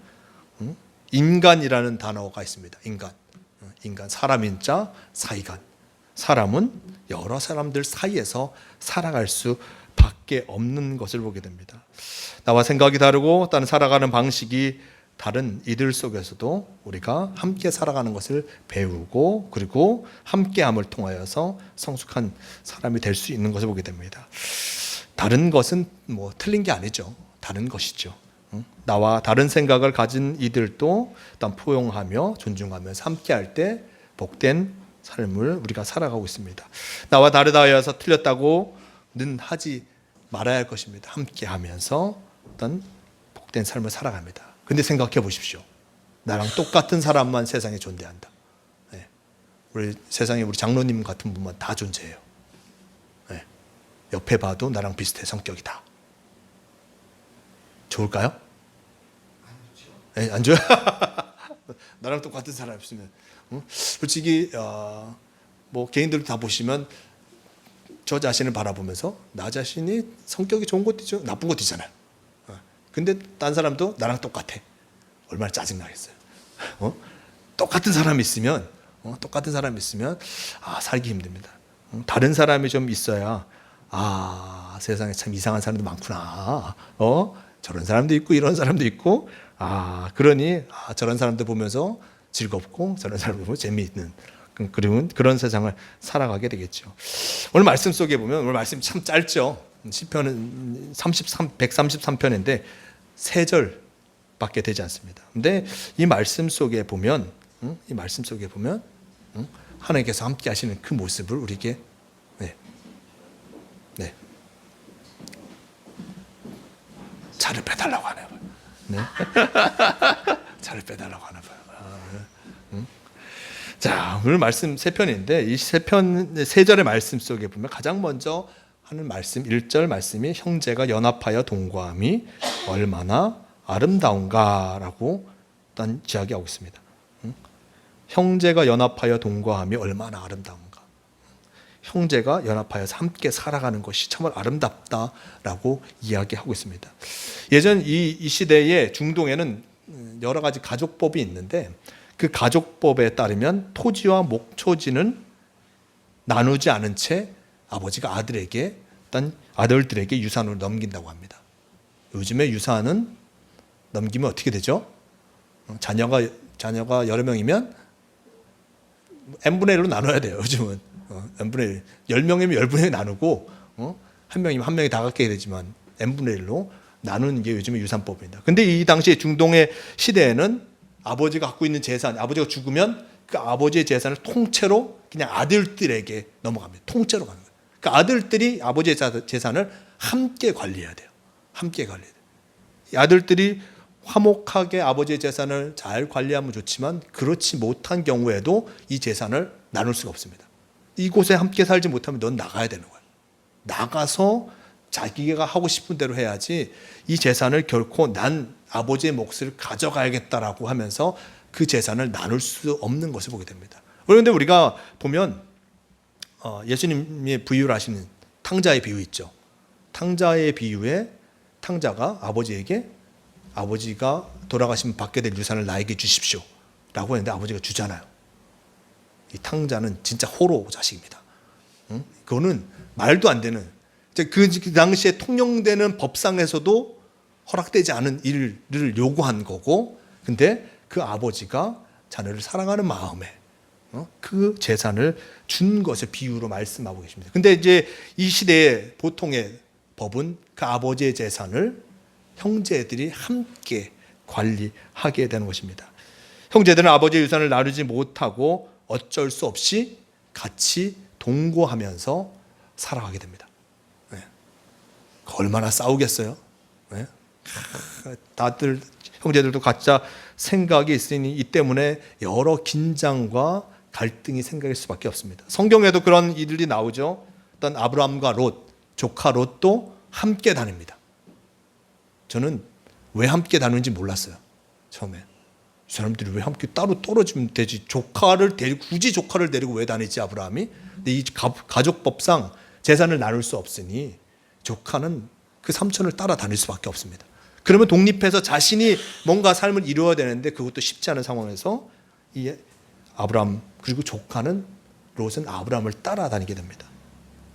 Speaker 2: 인간이라는 단어가 있습니다. 인간 사람인자 사이간. 사람은 여러 사람들 사이에서 살아갈 수밖에 없는 것을 보게 됩니다. 나와 생각이 다르고 다른 살아가는 방식이 다른 이들 속에서도 우리가 함께 살아가는 것을 배우고 그리고 함께함을 통하여서 성숙한 사람이 될 수 있는 것을 보게 됩니다. 다른 것은 뭐 틀린 게 아니죠. 다른 것이죠. 나와 다른 생각을 가진 이들도 일단 포용하며 존중하면서 함께할 때 복된 삶을 우리가 살아가고 있습니다. 나와 다르다 하여서 틀렸다고는 하지 말아야 할 것입니다. 함께하면서 어떤 복된 삶을 살아갑니다. 근데 생각해 보십시오. 나랑 똑같은 사람만 세상에 존재한다. 네. 우리 세상에 우리 장로님 같은 분만 다 존재해요. 네. 옆에 봐도 나랑 비슷해 성격이다. 좋을까요? 네, 안 좋아요? 나랑 똑같은 사람 있으면 솔직히 뭐 개인들 다 보시면 저 자신을 바라보면서 나 자신이 성격이 좋은 것도 있죠, 나쁜 것도 있잖아요. 근데 딴 사람도 나랑 똑같아. 얼마나 짜증나겠어요. 똑같은 사람이 있으면 살기 힘듭니다. 다른 사람이 좀 있어야 세상에 참 이상한 사람도 많구나. 저런 사람도 있고 이런 사람도 있고 그러니 저런 사람도 보면서 즐겁고 저런 사람도 보면 재미있는 그런 세상을 살아가게 되겠죠. 오늘 말씀 속에 보면 오늘 말씀 참 짧죠. 시편은 133편인데 3절밖에 되지 않습니다. 근데 이 말씀 속에 보면 하나님께서 함께 하시는 그 모습을 우리에게 차를 빼달라고 하나 봐요. 차를 빼달라고 하나 봐요. 자, 오늘 말씀 세 편인데 이 세 편 세 절의 말씀 속에 보면 가장 먼저 하는 말씀 1절 말씀이 형제가 연합하여 동거함이 얼마나 아름다운가라고 일단 이야기하고 있습니다. 형제가 연합하여 동거함이 얼마나 아름다운가. 형제가 연합하여서 함께 살아가는 것이 정말 아름답다라고 이야기하고 있습니다. 예전 이 시대의 중동에는 여러 가지 가족법이 있는데 그 가족법에 따르면 토지와 목초지는 나누지 않은 채 아버지가 아들에게 일단 아들들에게 유산으로 넘긴다고 합니다. 요즘에 유산은 넘기면 어떻게 되죠? 자녀가 여러 명이면 n분의 1로 나눠야 돼요. 요즘은 n분의 1, 10명이면 10분의 1 나누고 한 명이면 한 명이 다 갖게 되지만 n분의 1로 나누는 게 요즘의 유산법입니다. 근데 이 당시에 중동의 시대에는 아버지가 갖고 있는 재산, 아버지가 죽으면 그 아버지의 재산을 통째로 그냥 아들들에게 넘어갑니다. 통째로 가는 거예요. 그 아들들이 아버지의 재산을 함께 관리해야 돼요. 함께 관리해야 돼요. 이 아들들이 화목하게 아버지의 재산을 잘 관리하면 좋지만 그렇지 못한 경우에도 이 재산을 나눌 수가 없습니다. 이곳에 함께 살지 못하면 넌 나가야 되는 거예요. 나가서 자기가 하고 싶은 대로 해야지 이 재산을 결코 난 아버지의 몫을 가져가야겠다라고 하면서 그 재산을 나눌 수 없는 것을 보게 됩니다. 그런데 우리가 보면 예수님이 비유를 하시는 탕자의 비유 있죠. 탕자의 비유에 탕자가 아버지에게 아버지가 돌아가시면 받게 될 유산을 나에게 주십시오 라고 했는데 아버지가 주잖아요. 이 탕자는 진짜 호로 자식입니다. 그거는 말도 안 되는, 그 당시에 통용되는 법상에서도 허락되지 않은 일을 요구한 거고, 근데 그 아버지가 자녀를 사랑하는 마음에 그 재산을 준 것을 비유로 말씀하고 계십니다. 근데 이제 이 시대의 보통의 법은 그 아버지의 재산을 형제들이 함께 관리하게 되는 것입니다. 형제들은 아버지의 유산을 나누지 못하고 어쩔 수 없이 같이 동거하면서 살아가게 됩니다. 네. 얼마나 싸우겠어요? 네. 다들 형제들도 각자 생각이 있으니 이 때문에 여러 긴장과 갈등이 생길 수밖에 없습니다. 성경에도 그런 일들이 나오죠. 일단 아브라함과 롯, 조카 롯도 함께 다닙니다. 저는 왜 함께 다니는지 몰랐어요. 처음에. 이 사람들이 왜 함께 따로 떨어지면 되지? 굳이 조카를 데리고 왜 다니지 아브라함이? 근데 이 가족법상 재산을 나눌 수 없으니 조카는 그 삼촌을 따라 다닐 수밖에 없습니다. 그러면 독립해서 자신이 뭔가 삶을 이루어야 되는데 그것도 쉽지 않은 상황에서 이 아브라함 그리고 조카는 롯은 아브라함을 따라다니게 됩니다.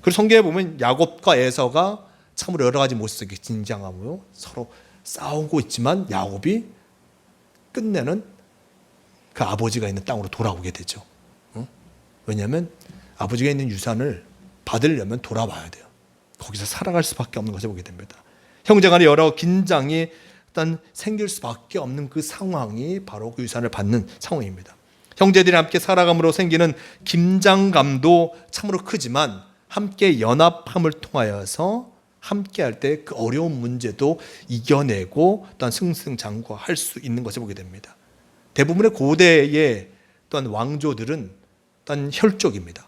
Speaker 2: 그리고 성경에 보면 야곱과 에서가 참으로 여러 가지 모습이 긴장하며 서로 싸우고 있지만 야곱이 끝내는 그 아버지가 있는 땅으로 돌아오게 되죠. 왜냐하면 아버지가 있는 유산을 받으려면 돌아와야 돼요. 거기서 살아갈 수밖에 없는 것을 보게 됩니다. 형제간의 여러 긴장이 일단 생길 수밖에 없는 그 상황이 바로 그 유산을 받는 상황입니다. 형제들이 함께 살아감으로 생기는 긴장감도 참으로 크지만 함께 연합함을 통하여서 함께 할 때 그 어려운 문제도 이겨내고 또한 승승장구할 수 있는 것을 보게 됩니다. 대부분의 고대의 또한 왕조들은 또한 혈족입니다.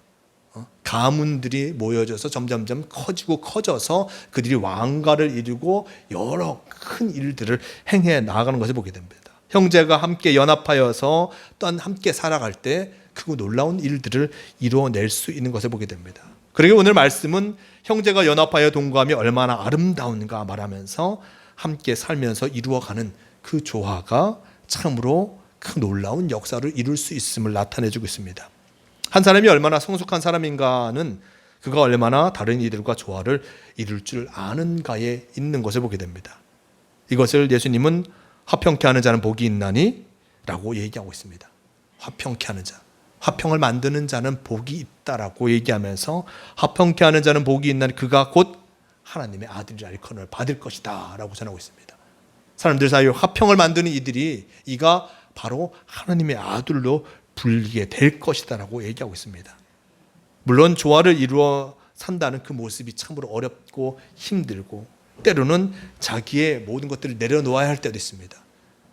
Speaker 2: 가문들이 모여져서 점점점 커져서 그들이 왕가를 이루고 여러 큰 일들을 행해 나가는 것을 보게 됩니다. 형제가 함께 연합하여서 또한 함께 살아갈 때 크고 놀라운 일들을 이루어낼 수 있는 것을 보게 됩니다. 그리고 오늘 말씀은 형제가 연합하여 동거함이 얼마나 아름다운가 말하면서 함께 살면서 이루어가는 그 조화가 참으로 큰 놀라운 역사를 이룰 수 있음을 나타내주고 있습니다. 한 사람이 얼마나 성숙한 사람인가는 그가 얼마나 다른 이들과 조화를 이룰 줄 아는가에 있는 것을 보게 됩니다. 이것을 예수님은 화평케 하는 자는 복이 있나니 라고 얘기하고 있습니다. 화평케 하는 자, 화평을 만드는 자는 복이 있다라고 얘기하면서 화평케 하는 자는 복이 있나니 그가 곧 하나님의 아들이라 일컬음을 받을 것이다 라고 전하고 있습니다. 사람들 사이에 화평을 만드는 이들이 이가 바로 하나님의 아들로 불리게 될 것이다 라고 얘기하고 있습니다. 물론 조화를 이루어 산다는 그 모습이 참으로 어렵고 힘들고 때로는 자기의 모든 것들을 내려놓아야 할 때도 있습니다.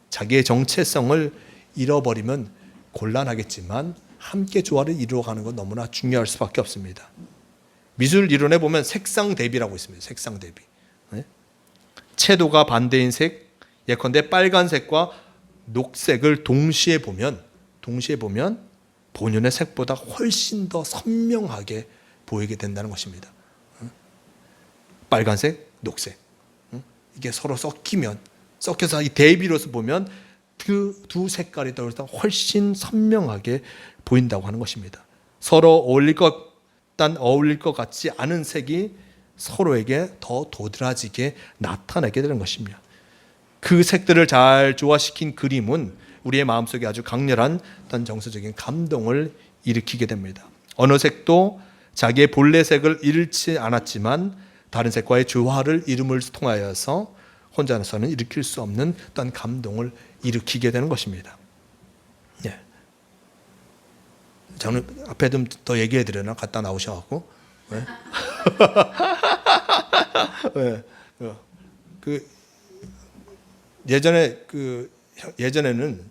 Speaker 2: 자기의 정체성을 잃어버리면 곤란하겠지만 함께 조화를 이루어가는 건 너무나 중요할 수밖에 없습니다. 미술 이론에 보면 색상 대비라고 있습니다. 색상 대비. 네? 채도가 반대인 색, 예컨대 빨간색과 녹색을 동시에 보면 본연의 색보다 훨씬 더 선명하게 보이게 된다는 것입니다. 빨간색, 녹색. 이게 서로 섞여서 이 대비로서 보면 그 두 색깔이 더불어서 훨씬 선명하게 보인다고 하는 것입니다. 서로 어울릴 것 같지 않은 색이 서로에게 더 도드라지게 나타나게 되는 것입니다. 그 색들을 잘 조화시킨 그림은 우리의 마음속에 아주 강렬한 어떤 정서적인 감동을 일으키게 됩니다. 어느 색도 자기의 본래 색을 잃지 않았지만 다른 색과의 조화를 이룸을 통하여서 혼자서는 일으킬 수 없는 어떤 감동을 일으키게 되는 것입니다. 예. 저는 앞에 좀 더 얘기해 드려나 갔다 나오셔갖고. 네? 네. 그 예전에는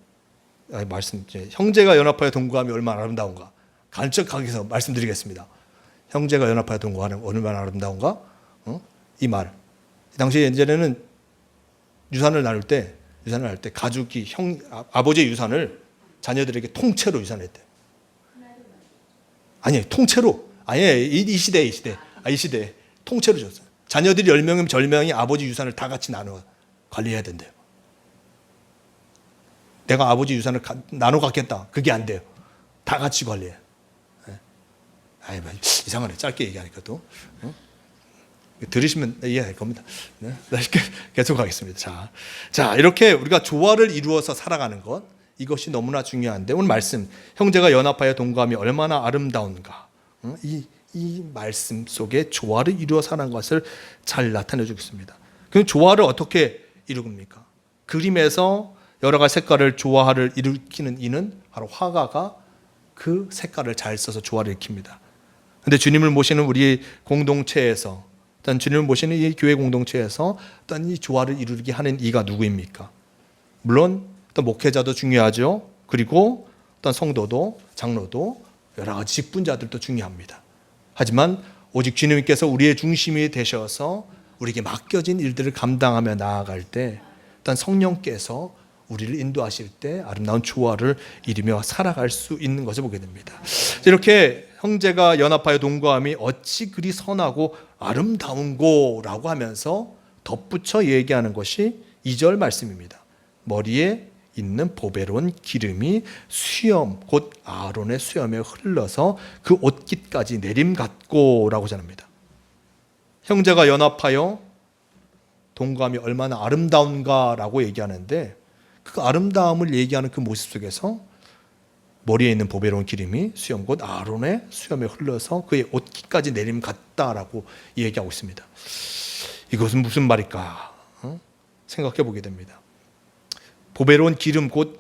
Speaker 2: 형제가 연합하여 동거함이 얼마나 아름다운가 간척하게서 말씀드리겠습니다. 형제가 연합하여 동거하는 얼마나 아름다운가? 이 말. 당시 예전에는 유산을 나눌 때 가족이 아버지의 유산을 자녀들에게 통째로 유산했대. 아니 통째로. 아니 이 시대에 통째로 줬어요. 자녀들이 10명이면 10명이 아버지 유산을 다 같이 나눠 관리해야 된대요. 내가 아버지 유산을 나눠 갖겠다. 그게 안 돼요. 다 같이 관리해. 아이 이상하네. 짧게 얘기하니까 또. 들으시면 이해할 겁니다. 네, 계속 가겠습니다. 자, 이렇게 우리가 조화를 이루어서 살아가는 것, 이것이 너무나 중요한데 오늘 말씀 형제가 연합하여 동거함이 얼마나 아름다운가. 이 말씀 속에 조화를 이루어 사는 것을 잘 나타내 주고 있습니다. 그럼 조화를 어떻게 이루습니까? 그림에서 여러 가지 색깔을 조화를 일으키는 이는 바로 화가가 그 색깔을 잘 써서 조화를 일으킵니다. 그런데 주님을 모시는 우리 공동체에서 일단 주님을 모시는 이 교회 공동체에서 일단 이 조화를 이루게 하는 이가 누구입니까? 물론 일단 목회자도 중요하죠. 그리고 일단 성도도 장로도 여러 가지 직분자들도 중요합니다. 하지만 오직 주님께서 우리의 중심이 되셔서 우리에게 맡겨진 일들을 감당하며 나아갈 때 일단 성령께서 우리를 인도하실 때 아름다운 조화를 이루며 살아갈 수 있는 것을 보게 됩니다. 이렇게 형제가 연합하여 동거함이 어찌 그리 선하고 아름다운고라고 하면서 덧붙여 얘기하는 것이 2절 말씀입니다. 머리에 있는 보배로운 기름이 수염 곧 아론의 수염에 흘러서 그 옷깃까지 내림같고라고 전합니다. 형제가 연합하여 동거함이 얼마나 아름다운가라고 얘기하는데 그 아름다움을 얘기하는 그 모습 속에서 머리에 있는 보배로운 기름이 수염 곧 아론의 수염에 흘러서 그의 옷깃까지 내림 같다라고 얘기하고 있습니다. 이것은 무슨 말일까? 생각해 보게 됩니다. 보배로운 기름 곧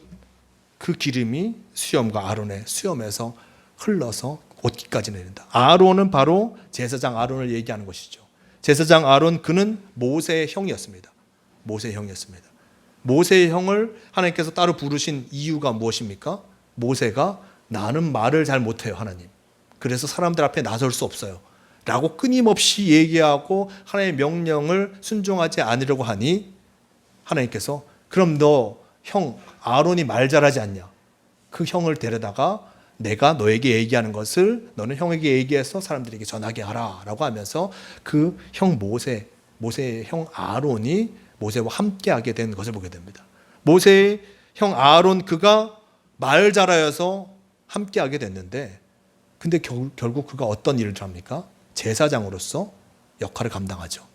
Speaker 2: 그 기름이 수염과 아론의 수염에서 흘러서 옷깃까지 내린다. 아론은 바로 제사장 아론을 얘기하는 것이죠. 제사장 아론 그는 모세의 형이었습니다. 모세의 형을 하나님께서 따로 부르신 이유가 무엇입니까? 모세가 나는 말을 잘 못해요 하나님. 그래서 사람들 앞에 나설 수 없어요 라고 끊임없이 얘기하고 하나님의 명령을 순종하지 않으려고 하니 하나님께서 그럼 너 형 아론이 말 잘하지 않냐? 그 형을 데려다가 내가 너에게 얘기하는 것을 너는 형에게 얘기해서 사람들에게 전하게 하라 라고 하면서 그 형 모세의 형 아론이 모세와 함께하게 된 것을 보게 됩니다. 모세의 형 아론 그가 말 잘하여서 함께하게 됐는데 근데 결국 그가 어떤 일을 합니까? 제사장으로서 역할을 감당하죠.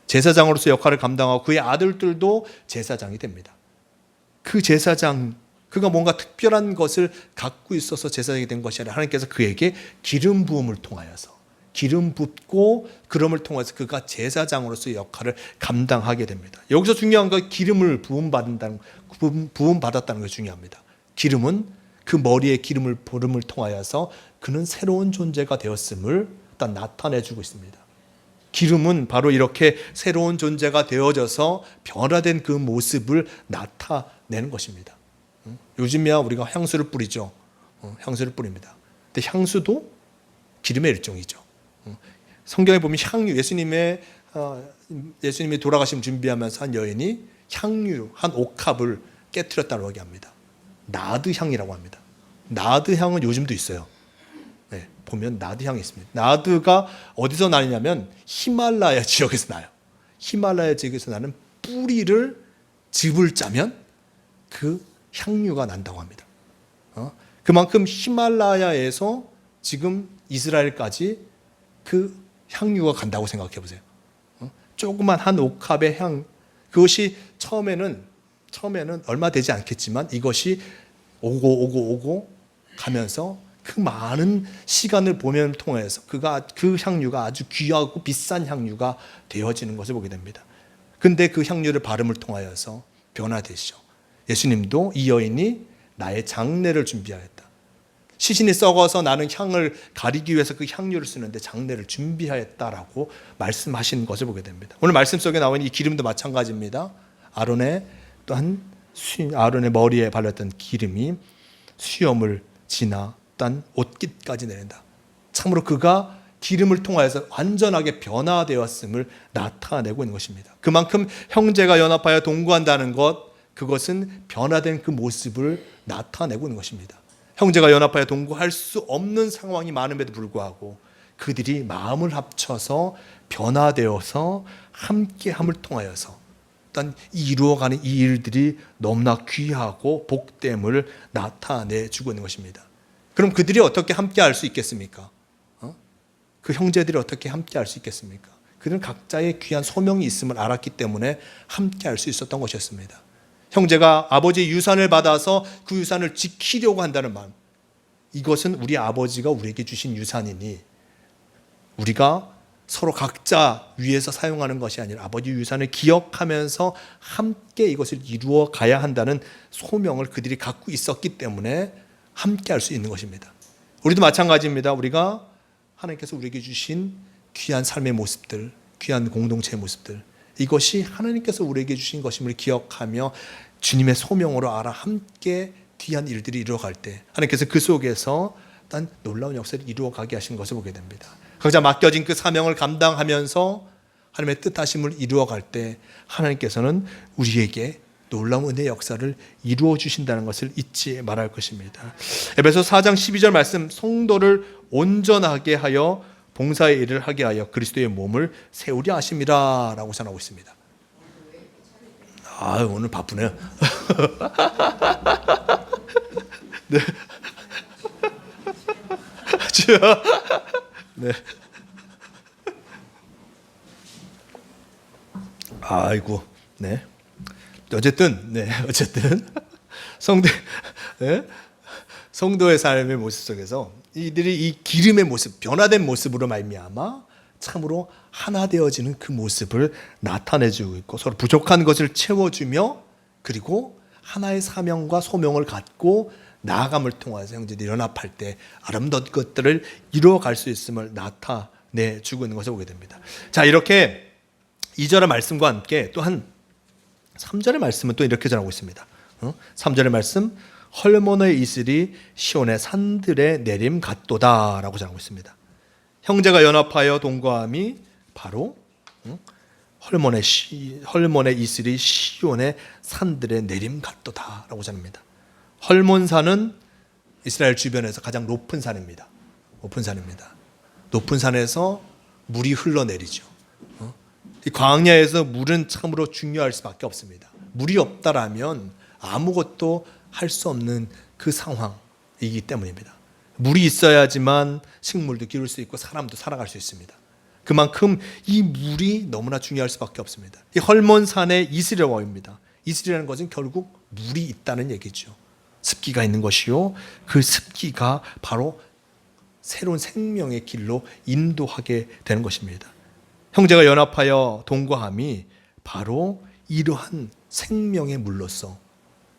Speaker 2: 제사장으로서 역할을 감당하고 그의 아들들도 제사장이 됩니다. 그 제사장 그가 뭔가 특별한 것을 갖고 있어서 제사장이 된 것이 아니라 하나님께서 그에게 기름 부음을 통하여서 기름 붓고 그럼을 통해서 그가 제사장으로서의 역할을 감당하게 됩니다. 여기서 중요한 건 기름을 부음받았다는 것이 중요합니다. 기름은 그 머리에 기름을 부음을 통하여서 그는 새로운 존재가 되었음을 일단 나타내주고 있습니다. 기름은 바로 이렇게 새로운 존재가 되어져서 변화된 그 모습을 나타내는 것입니다. 요즘이야 우리가 향수를 뿌리죠. 향수를 뿌립니다. 근데 향수도 기름의 일종이죠. 성경에 보면 향유, 예수님이 돌아가심 준비하면서 한 여인이 향유 한 옥합을 깨트렸다고 얘기합니다. 나드 향이라고 합니다. 나드 향은 요즘도 있어요. 네, 보면 나드 향이 있습니다. 나드가 어디서 나느냐면 히말라야 지역에서 나요. 히말라야 지역에서 나는 뿌리를 즙을 짜면 그 향유가 난다고 합니다. 그만큼 히말라야에서 지금 이스라엘까지 그 향유가 간다고 생각해 보세요. 조그만 한 옥합의 향, 그것이 처음에는 얼마 되지 않겠지만 이것이 오고 가면서 그 많은 시간을 보면 통해서 그 향유가 아주 귀하고 비싼 향유가 되어지는 것을 보게 됩니다. 근데 그 향유를 바름을 통하여서 변화되시죠. 예수님도 이 여인이 나의 장례를 준비하였다. 시신이 썩어서 나는 향을 가리기 위해서 그 향유를 쓰는데 장례를 준비하였다라고 말씀하신 것을 보게 됩니다. 오늘 말씀 속에 나온 이 기름도 마찬가지입니다. 아론의 머리에 발랐던 기름이 수염을 지나 딴 옷깃까지 내린다. 참으로 그가 기름을 통하여서 완전하게 변화되었음을 나타내고 있는 것입니다. 그만큼 형제가 연합하여 동거한다는 것, 그것은 변화된 그 모습을 나타내고 있는 것입니다. 형제가 연합하여 동거할 수 없는 상황이 많음에도 불구하고 그들이 마음을 합쳐서 변화되어서 함께함을 통하여서 일단 이루어가는 이 일들이 너무나 귀하고 복됨을 나타내주고 있는 것입니다. 그럼 그들이 어떻게 함께할 수 있겠습니까? 그 형제들이 어떻게 함께할 수 있겠습니까? 그들은 각자의 귀한 소명이 있음을 알았기 때문에 함께할 수 있었던 것이었습니다. 형제가 아버지의 유산을 받아서 그 유산을 지키려고 한다는 마음, 이것은 우리 아버지가 우리에게 주신 유산이니 우리가 서로 각자 위해서 사용하는 것이 아니라 아버지 유산을 기억하면서 함께 이것을 이루어 가야 한다는 소명을 그들이 갖고 있었기 때문에 함께 할 수 있는 것입니다. 우리도 마찬가지입니다. 우리가 하나님께서 우리에게 주신 귀한 삶의 모습들, 귀한 공동체의 모습들, 이것이 하나님께서 우리에게 주신 것임을 기억하며 주님의 소명으로 알아 함께 귀한 일들이 이루어갈 때 하나님께서 그 속에서 단 놀라운 역사를 이루어가게 하신 것을 보게 됩니다. 각자 맡겨진 그 사명을 감당하면서 하나님의 뜻하심을 이루어갈 때 하나님께서는 우리에게 놀라운 은혜의 역사를 이루어 주신다는 것을 잊지 말아야 할 것입니다. 에베소 4장 12절 말씀, 성도를 온전하게 하여 봉사의 일을 하게 하여 그리스도의 몸을 세우려 하심이라 라고 전하고 있습니다. 오늘 바쁘네요. 네. 네. 아이고, 네. 어쨌든 성도의 삶의 모습 속에서 이들이 이 기름의 모습, 변화된 모습으로 말미암아 참으로 하나 되어지는 그 모습을 나타내주고 있고 서로 부족한 것을 채워주며 그리고 하나의 사명과 소명을 갖고 나아감을 통해서 형제들이 연합할 때 아름다운 것들을 이루어갈 수 있음을 나타내주고 있는 것을 보게 됩니다. 자, 이렇게 2절의 말씀과 함께 또한 3절의 말씀은 또 이렇게 전하고 있습니다. 3절의 말씀, 헐몬의 이슬이 시온의 산들에 내림 같도다 라고 전하고 있습니다. 형제가 연합하여 동거함이 바로 헐몬의 이슬이 시온의 산들에 내림 같도다 라고 전합니다. 헐몬산은 이스라엘 주변에서 가장 높은 산입니다. 높은 산에서 물이 흘러내리죠. 이 광야에서 물은 참으로 중요할 수밖에 없습니다. 물이 없다라면 아무것도 할 수 없는 그 상황이기 때문입니다. 물이 있어야지만 식물도 기를 수 있고 사람도 살아갈 수 있습니다. 그만큼 이 물이 너무나 중요할 수밖에 없습니다. 이 헐몬산의 이슬이라고 합니다. 이슬이라는 것은 결국 물이 있다는 얘기죠. 습기가 있는 것이요, 그 습기가 바로 새로운 생명의 길로 인도하게 되는 것입니다. 형제가 연합하여 동거함이 바로 이러한 생명의 물로서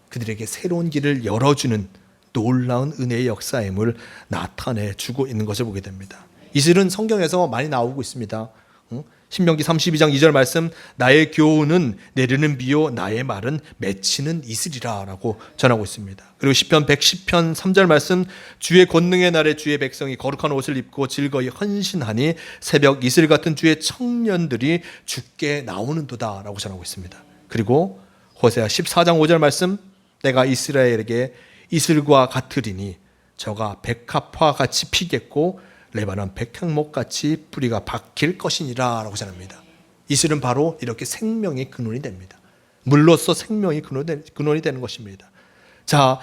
Speaker 2: 그들에게 새로운 길을 열어주는 놀라운 은혜의 역사임을 나타내주고 있는 것을 보게 됩니다. 이슬은 성경에서 많이 나오고 있습니다. 신명기 32장 2절 말씀, 나의 교훈은 내리는 비요 나의 말은 맺히는 이슬이라 라고 전하고 있습니다. 그리고 시편 110편 3절 말씀, 주의 권능의 날에 주의 백성이 거룩한 옷을 입고 즐거이 헌신하니 새벽 이슬 같은 주의 청년들이 주께 나오는도다 라고 전하고 있습니다. 그리고 호세아 14장 5절 말씀, 내가 이스라엘에게 이슬과 같으리니 저가 백합화 같이 피겠고 레바논 백향목같이 뿌리가 박힐 것이니라 라고 전합니다. 이슬은 바로 이렇게 생명의 근원이 됩니다. 물로써 생명이 근원이 되는 것입니다. 자,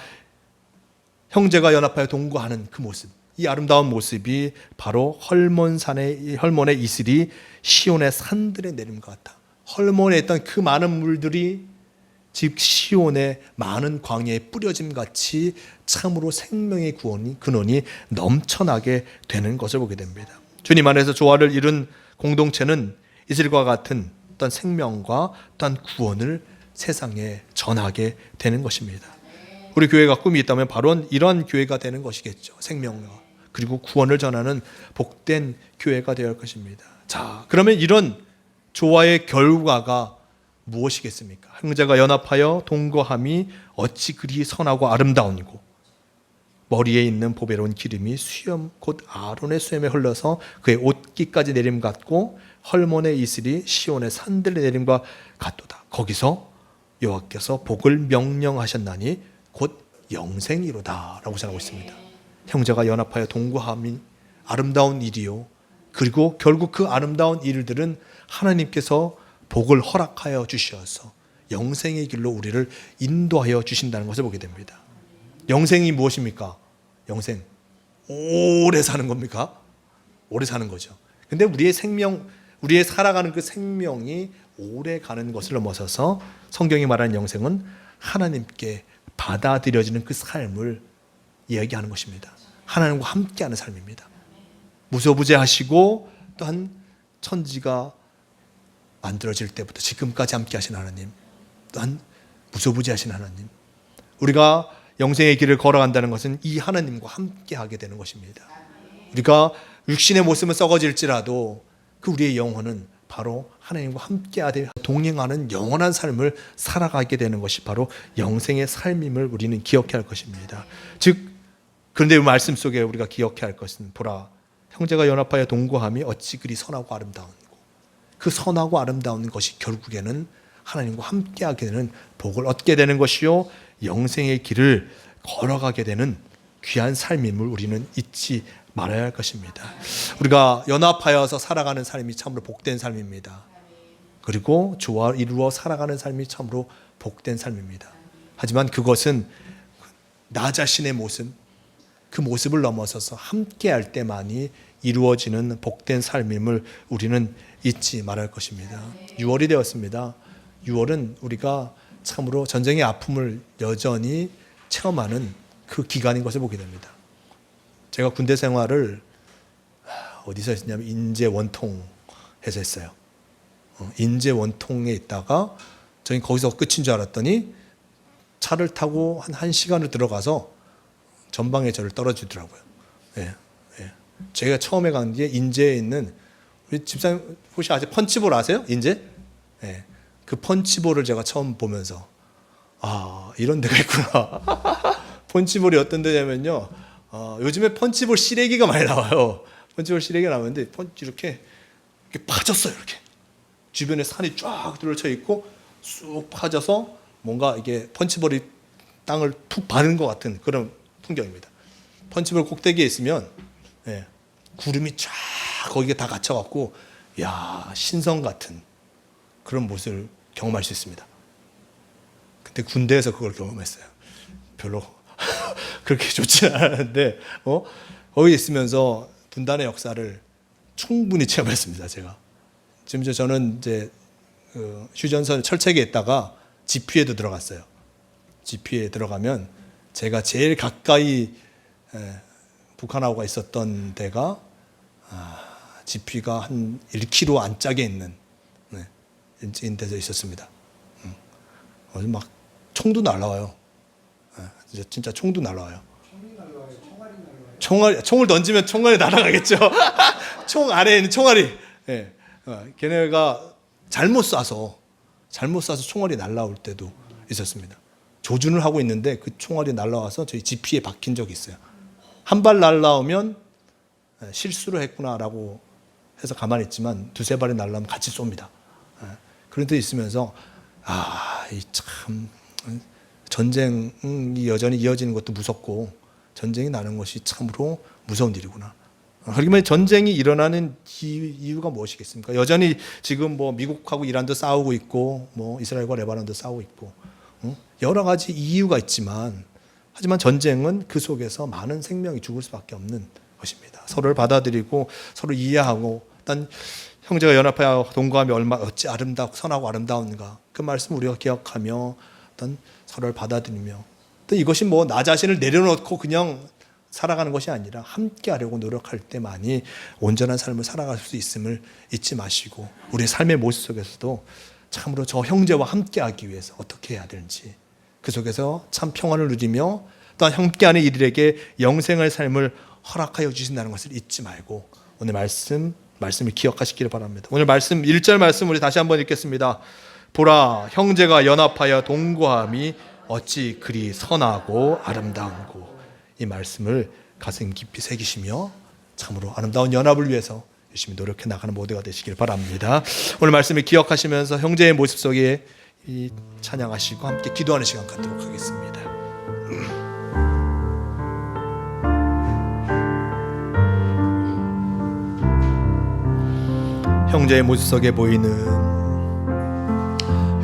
Speaker 2: 형제가 연합하여 동거하는 그 모습, 이 아름다운 모습이 바로 헐몬의 이슬이 시온의 산들에 내린 것 같다. 헐몬에 있던 그 많은 물들이 즉 시온의 많은 광야에 뿌려짐 같이 참으로 생명의 근원이 넘쳐나게 되는 것을 보게 됩니다. 주님 안에서 조화를 이룬 공동체는 이슬과 같은 어떤 생명과 어떤 구원을 세상에 전하게 되는 것입니다. 우리 교회가 꿈이 있다면 바로 이런 교회가 되는 것이겠죠. 생명과 그리고 구원을 전하는 복된 교회가 되어야 할 것입니다. 자, 그러면 이런 조화의 결과가 무엇이겠습니까? 형제가 연합하여 동거함이 어찌 그리 선하고 아름다운고 머리에 있는 보배로운 기름이 수염 곧 아론의 수염에 흘러서 그의 옷깃까지 내림 같고 헐몬의 이슬이 시온의 산들의 내림과 같도다. 거기서 여호와께서 복을 명령하셨나니 곧 영생이로다 라고 전하고 있습니다. 형제가 연합하여 동거함이 아름다운 일이요, 그리고 결국 그 아름다운 일들은 하나님께서 복을 허락하여 주셔서 영생의 길로 우리를 인도하여 주신다는 것을 보게 됩니다. 영생이 무엇입니까? 영생, 오래 사는 겁니까? 오래 사는 거죠. 근데 우리의 살아가는 그 생명이 오래 가는 것을 넘어서서 성경이 말하는 영생은 하나님께 받아들여지는 그 삶을 이야기하는 것입니다. 하나님과 함께하는 삶입니다. 무소부재하시고 또한 천지가 만들어질 때부터 지금까지 함께 하신 하나님, 또한 무소부재하신 하나님, 우리가 영생의 길을 걸어간다는 것은 이 하나님과 함께 하게 되는 것입니다. 우리가 육신의 모습은 썩어질지라도 그 우리의 영혼은 바로 하나님과 함께 동행하는 영원한 삶을 살아가게 되는 것이 바로 영생의 삶임을 우리는 기억해야 할 것입니다. 즉, 그런데 이 말씀 속에 우리가 기억해야 할 것은, 보라, 형제가 연합하여 동거함이 어찌 그리 선하고 아름다운, 그 선하고 아름다운 것이 결국에는 하나님과 함께하게 되는 복을 얻게 되는 것이요, 영생의 길을 걸어가게 되는 귀한 삶임을 우리는 잊지 말아야 할 것입니다. 우리가 연합하여서 살아가는 삶이 참으로 복된 삶입니다. 그리고 조화 이루어 살아가는 삶이 참으로 복된 삶입니다. 하지만 그것은 나 자신의 모습, 그 모습을 넘어서서 함께할 때만이 이루어지는 복된 삶임을 우리는 잊지 말아야 할 것입니다. 6월이 되었습니다. 6월은 우리가 참으로 전쟁의 아픔을 여전히 체험하는 그 기간인 것을 보게 됩니다. 제가 군대 생활을 어디서 했냐면 인제 원통에서 했어요. 인제 원통에 있다가 저희 거기서 끝인 줄 알았더니 차를 타고 한 1시간을 들어가서 전방에 저를 떨어지더라고요. 예. 제가 처음에 간 게 인제에 있는, 우리 집사님 혹시 아직 펀치볼 아세요? 인제? 예. 그 펀치볼을 제가 처음 보면서 이런 데가 있구나. 펀치볼이 어떤 데냐면요, 요즘에 펀치볼 시래기가 많이 나와요. 펀치볼 시래기가 나오는데 이렇게 파졌어요. 이렇게 주변에 산이 쫙 둘러쳐 있고 쑥 파져서 뭔가 이게 펀치볼이 땅을 푹 바른 것 같은 그런 풍경입니다. 펀치볼 꼭대기에 있으면 구름이 쫙 거기에 다 갇혀갖고 신성 같은 그런 모습을 경험할 수 있습니다. 근데 군대에서 그걸 경험했어요. 별로 그렇게 좋지는 않았는데 거기 있으면서 분단의 역사를 충분히 체험했습니다. 제가 지금 저는 이제 휴전선 철책에 있다가 지피에도 들어갔어요. 지피에 들어가면 제가 제일 가까이 북한하고가 있었던 데가 지피가 한 1km 안짝에 있는 데서 있었습니다. 어디 막 총도 날라와요. 진짜 총도 날라와요. 총을 던지면 총알이 날아가겠죠. 총 안에 있는 총알이 걔네가 잘못 쏴서 총알이 날라올 때도 있었습니다. 조준을 하고 있는데 그 총알이 날라와서 저희 지피에 박힌 적이 있어요. 한 발 날라오면 실수를 했구나라고 해서 가만히 있지만 두세 발이 날라오면 같이 쏩니다. 그런 데 있으면서 참 전쟁이 여전히 이어지는 것도 무섭고 전쟁이 나는 것이 참으로 무서운 일이구나. 그러면 전쟁이 일어나는 이유가 무엇이겠습니까? 여전히 지금 뭐 미국하고 이란도 싸우고 있고 뭐 이스라엘과 레바논도 싸우고 있고 여러 가지 이유가 있지만 하지만 전쟁은 그 속에서 많은 생명이 죽을 수밖에 없는 것입니다. 서로를 받아들이고 서로 이해하고 단 형제가 연합하여 동거하며 어찌 아름답고 선하고 아름다운가 그 말씀 우리가 기억하며 어떤 서로를 받아들이며 또 이것이 뭐 나 자신을 내려놓고 그냥 살아가는 것이 아니라 함께 하려고 노력할 때만이 온전한 삶을 살아갈 수 있음을 잊지 마시고 우리의 삶의 모습 속에서도 참으로 저 형제와 함께 하기 위해서 어떻게 해야 되는지 그 속에서 참 평안을 누리며 또한 함께하는 이들에게 영생의 삶을 허락하여 주신다는 것을 잊지 말고 오늘 말씀을 기억하시기를 바랍니다. 오늘 말씀 1절 말씀 우리 다시 한번 읽겠습니다. 보라 형제가 연합하여 동거함이 어찌 그리 선하고 아름다운고. 이 말씀을 가슴 깊이 새기시며 참으로 아름다운 연합을 위해서 열심히 노력해 나가는 모두가 되시길 바랍니다. 오늘 말씀을 기억하시면서 형제의 모습 속에 이 찬양하시고 함께 기도하는 시간 갖도록 하겠습니다. 형제의 모습 속에 보이는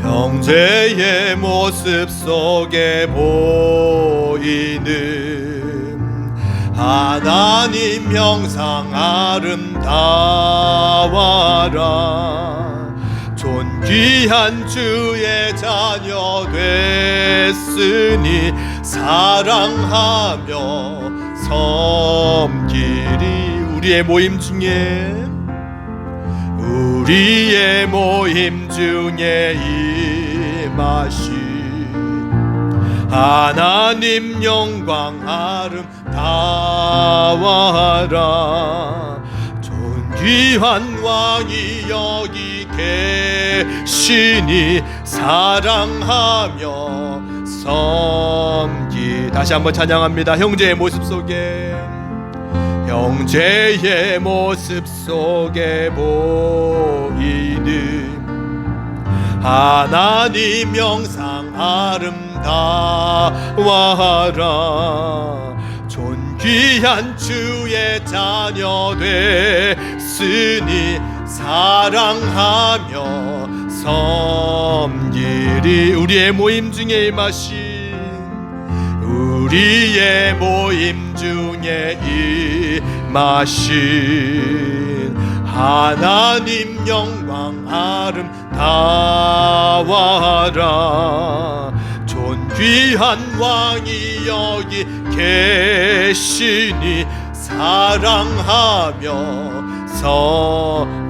Speaker 2: 형제의 모습 속에 보이는 하나님 형상 아름다워라 존귀한 주의 자녀 됐으니 사랑하며 섬기리 우리의 모임 중에 임하시 하나님 영광 아름다워라 존귀한 왕이 여기 계시니 사랑하며 섬기 다시 한번 찬양합니다. 형제의 모습 속에 보이는 하나님 영상 아름다워라 존귀한 주의 자녀 됐으니 사랑하며 섬기리 우리의 모임 중에 임하신 하나님 영광 아름다워라 존귀한 왕이 여기 계시니 사랑하며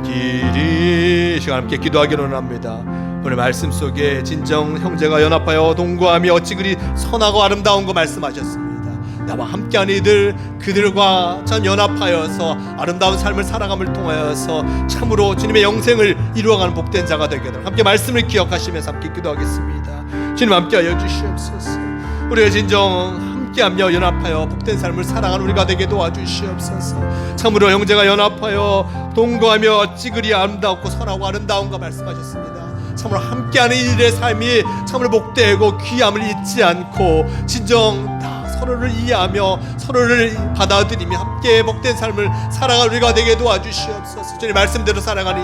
Speaker 2: 섬기리 시간 함께 기도하기로 합니다. 오늘 말씀 속에 진정 형제가 연합하여 동거하며 어찌 그리 선하고 아름다운 거 말씀하셨습니다. 나와 함께하는 이들 그들과 참 연합하여서 아름다운 삶을 살아감을 통하여서 참으로 주님의 영생을 이루어가는 복된 자가 되게 하도록 함께 말씀을 기억하시면서 함께 기도하겠습니다. 주님 함께하여 주시옵소서. 우리가 진정 함께하며 연합하여 복된 삶을 살아가는 우리가 되게 도와주시옵소서. 참으로 형제가 연합하여 동거하며 어찌 그리 아름답고 선하고 아름다운가 말씀하셨습니다. 참으로 함께하는 이들의 삶이 참으로 복되고 귀함을 잊지 않고 진정 다 서로를 이해하며 서로를 받아들이며 함께 복된 삶을 살아가는 우리가 되게 도와주시옵소서. 주님 말씀대로 살아가는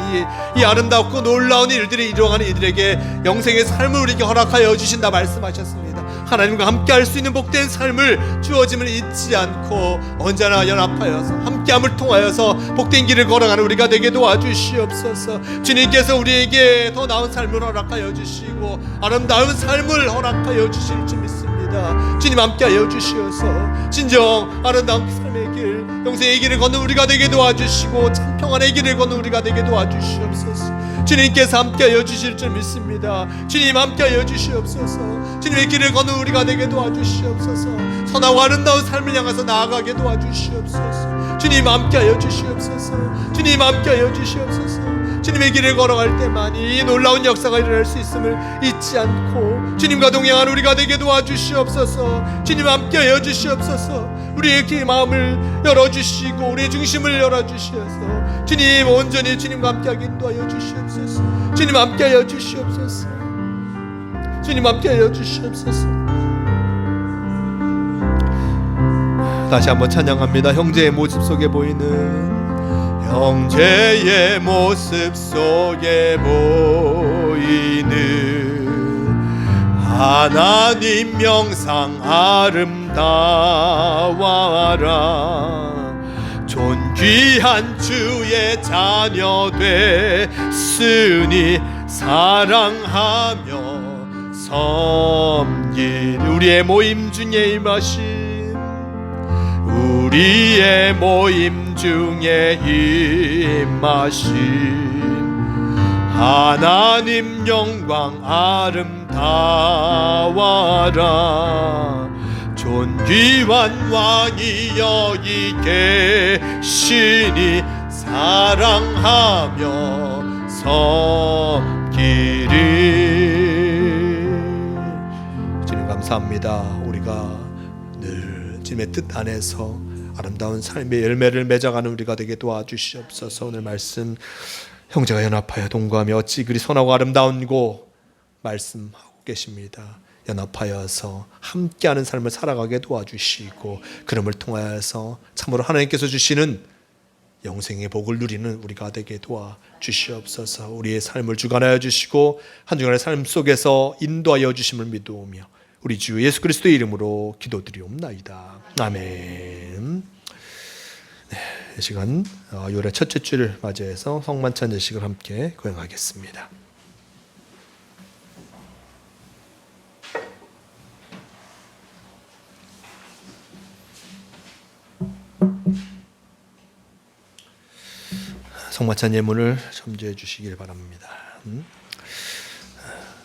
Speaker 2: 이 아름답고 놀라운 일들이 이루어가는 이들에게 영생의 삶을 우리에게 허락하여 주신다 말씀하셨습니다. 하나님과 함께할 수 있는 복된 삶을 주어짐을 잊지 않고 언제나 연합하여서 함께함을 통하여서 복된 길을 걸어가는 우리가 되게 도와주시옵소서. 주님께서 우리에게 더 나은 삶을 허락하여 주시고 아름다운 삶을 허락하여 주실 줄 믿습니다. 주님 함께하여 주시어서 진정 아름다운 삶의 길 영생의 길을 걷는 우리가 되게 도와주시고 참 평안의 길을 걷는 우리가 되게 도와주시옵소서. 주님께서 함께하여 주실 줄 믿습니다. 주님 함께하여 주시옵소서. 주님의 길을 걷는 우리가 되게 도와주시옵소서. 선하고 아름다운 삶을 향해서 나아가게 도와주시옵소서. 주님 함께하여 주시옵소서. 주님 함께하여 주시옵소서. 주님의 길을 걸어갈 때만 이 놀라운 역사가 일어날 수 있음을 잊지 않고 주님과 동행한 우리가 되게 도와주시옵소서. 주님 함께하여 주시옵소서. 우리의 그 마음을 열어주시고 우리의 중심을 열어주시어서 주님 온전히 주님과 함께하게 인도하여 주시옵소서. 주님 함께하여 주시옵소서. 주님 함께하여 주시옵소서. 다시 한번 찬양합니다. 형제의 모습 속에 보이는 형제의 모습 속에 보이는 하나님 명상 아름다워라. 존귀한 주의 자녀 됐으니 사랑하며 섬길 우리의 모임 중에 임하신 우리의 모임 중에 임하신 하나님 영광 아름다워라. 존귀한 왕이 여기 계시니 사랑하며 섬기리. 주님 감사합니다. 우리가 늘 주님의 뜻 안에서 아름다운 삶의 열매를 맺어가는 우리가 되게 도와주시옵소서. 오늘 말씀 형제가 연합하여 동거하며 어찌 그리 선하고 아름다운고 말씀하고 계십니다. 연합하여서 함께하는 삶을 살아가게 도와주시고 그름을 통하여서 참으로 하나님께서 주시는 영생의 복을 누리는 우리가 되게 도와주시옵소서. 우리의 삶을 주관하여 주시고 한 주간의 삶 속에서 인도하여 주심을 믿으며 우리 주 예수 그리스도의 이름으로 기도드리옵나이다. 아멘. 네, 이 시간 요래 첫째 주를 맞이해서 성만찬 예식을 함께 거행하겠습니다. 성만찬 예물을 점주해 주시길 바랍니다.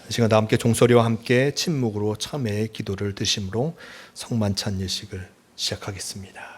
Speaker 2: 이 시간 다 함께 종소리와 함께 침묵으로 참회의 기도를 드심으로 성만찬 예식을 시작하겠습니다.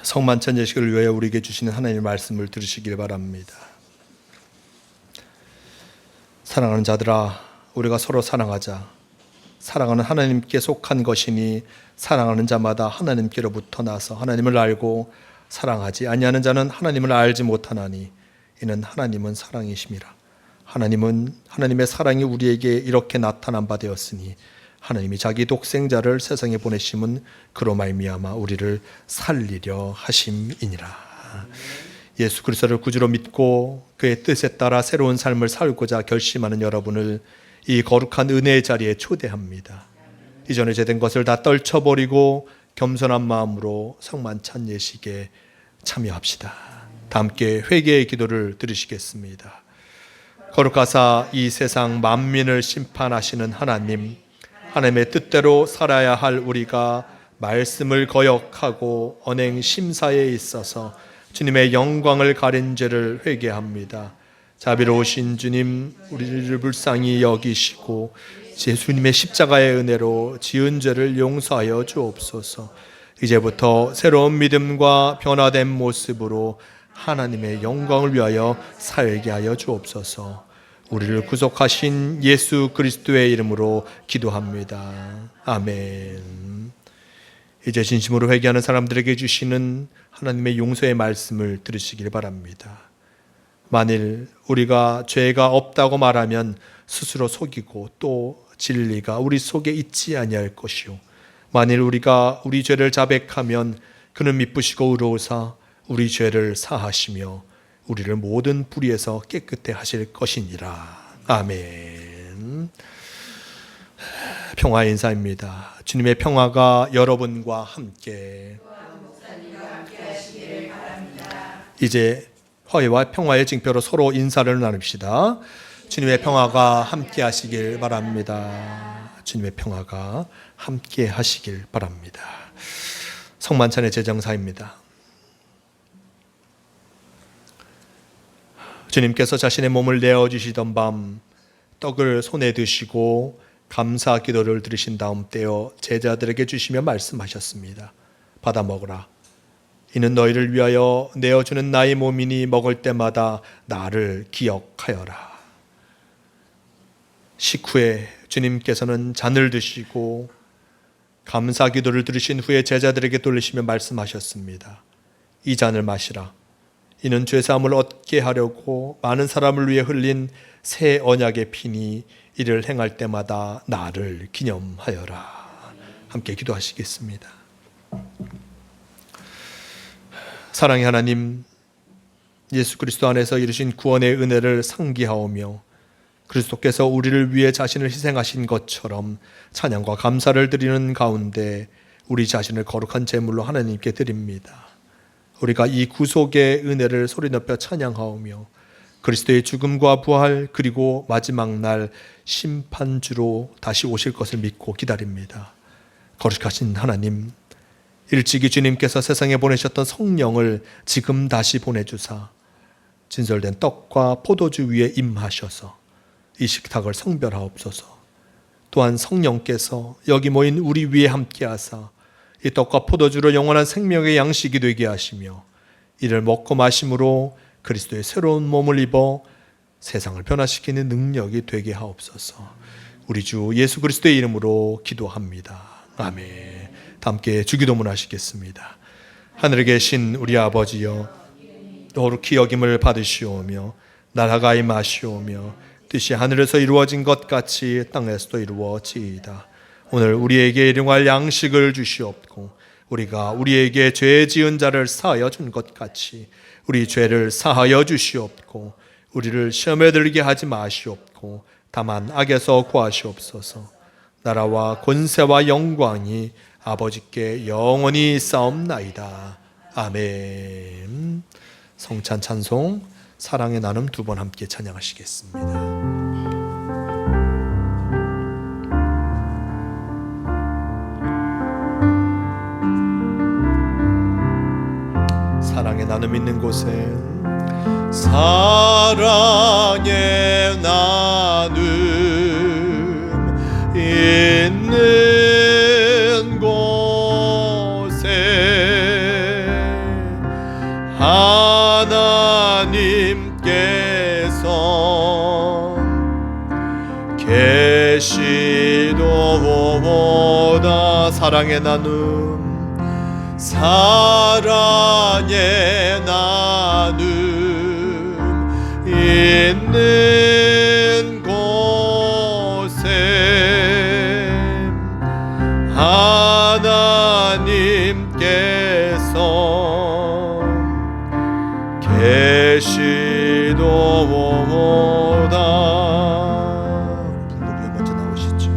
Speaker 2: 성만찬 예식을 위하여 우리에게 주시는 하나님의 말씀을 들으시길 바랍니다. 사랑하는 자들아, 우리가 서로 사랑하자. 사랑하는 하나님께 속한 것이니 사랑하는 자마다 하나님께로부터 나서 하나님을 알고 사랑하지 아니하는 자는 하나님을 알지 못하나니 이는 하나님은 사랑이심이라. 하나님의 사랑이 우리에게 이렇게 나타난 바 되었으니 하나님이 자기 독생자를 세상에 보내심은 그로 말미암아 우리를 살리려 하심이니라. 예수 그리스도를 구주로 믿고 그의 뜻에 따라 새로운 삶을 살고자 결심하는 여러분을 이 거룩한 은혜의 자리에 초대합니다. 이전에 제된 것을 다 떨쳐버리고 겸손한 마음으로 성만찬 예식에 참여합시다. 다 함께 회개의 기도를 드리시겠습니다. 거룩하사 이 세상 만민을 심판하시는 하나님의 뜻대로 살아야 할 우리가 말씀을 거역하고 언행 심사에 있어서 주님의 영광을 가린 죄를 회개합니다. 자비로우신 주님, 우리를 불쌍히 여기시고 예수님의 십자가의 은혜로 지은 죄를 용서하여 주옵소서. 이제부터 새로운 믿음과 변화된 모습으로 하나님의 영광을 위하여 살게 하여 주옵소서. 우리를 구속하신 예수 그리스도의 이름으로 기도합니다. 아멘. 이제 진심으로 회개하는 사람들에게 주시는 하나님의 용서의 말씀을 들으시길 바랍니다. 만일 우리가 죄가 없다고 말하면 스스로 속이고 또 진리가 우리 속에 있지 아니할 것이요, 만일 우리가 우리 죄를 자백하면 그는 미쁘시고 의로우사 우리 죄를 사하시며 우리를 모든 불의에서 깨끗해 하실 것이니라. 아멘. 평화 인사입니다. 주님의 평화가 여러분과 함께. 이제 화해와 평화의 징표로 서로 인사를 나눕시다. 주님의 평화가 함께 하시길 바랍니다. 주님의 평화가 함께 하시길 바랍니다. 성만찬의 제정사입니다. 주님께서 자신의 몸을 내어주시던 밤 떡을 손에 드시고 감사 기도를 드리신 다음 떼어 제자들에게 주시며 말씀하셨습니다. 받아 먹으라. 이는 너희를 위하여 내어주는 나의 몸이니 먹을 때마다 나를 기억하여라. 식후에 주님께서는 잔을 드시고 감사 기도를 들으신 후에 제자들에게 돌리시며 말씀하셨습니다. 이 잔을 마시라. 이는 죄사함을 얻게 하려고 많은 사람을 위해 흘린 새 언약의 피니 이를 행할 때마다 나를 기념하여라. 함께 기도하시겠습니다. 사랑의 하나님, 예수 그리스도 안에서 이루신 구원의 은혜를 상기하오며 그리스도께서 우리를 위해 자신을 희생하신 것처럼 찬양과 감사를 드리는 가운데 우리 자신을 거룩한 제물로 하나님께 드립니다. 우리가 이 구속의 은혜를 소리 높여 찬양하오며 그리스도의 죽음과 부활 그리고 마지막 날 심판주로 다시 오실 것을 믿고 기다립니다. 거룩하신 하나님, 일찍이 주님께서 세상에 보내셨던 성령을 지금 다시 보내주사 진설된 떡과 포도주 위에 임하셔서 이 식탁을 성별하옵소서. 또한 성령께서 여기 모인 우리 위에 함께하사 이 떡과 포도주로 영원한 생명의 양식이 되게 하시며 이를 먹고 마심으로 그리스도의 새로운 몸을 입어 세상을 변화시키는 능력이 되게 하옵소서. 우리 주 예수 그리스도의 이름으로 기도합니다. 아멘. 함께 주기도문 하시겠습니다. 하늘에 계신 우리 아버지여, 거룩히 여김을 받으시오며 나라가 임하시오며 뜻이 하늘에서 이루어진 것 같이 땅에서도 이루어지이다. 오늘 우리에게 일용할 양식을 주시옵고 우리가 우리에게 죄 지은 자를 사하여 준 것 같이 우리 죄를 사하여 주시옵고 우리를 시험에 들게 하지 마시옵고 다만 악에서 구하시옵소서. 나라와 권세와 영광이 아버지께 영원히 싸움나이다. 아멘. 성찬 찬송 사랑의 나눔 두 번 함께 찬양하시겠습니다. 사랑의 나눔 있는 곳에 사랑의 나눔 있는 곳에 하나님께서 계시도다. 사랑의 나눔 사랑의 나눔 있는 곳에 하나님께서 계시도다. 불러주여 먼저 나오시죠.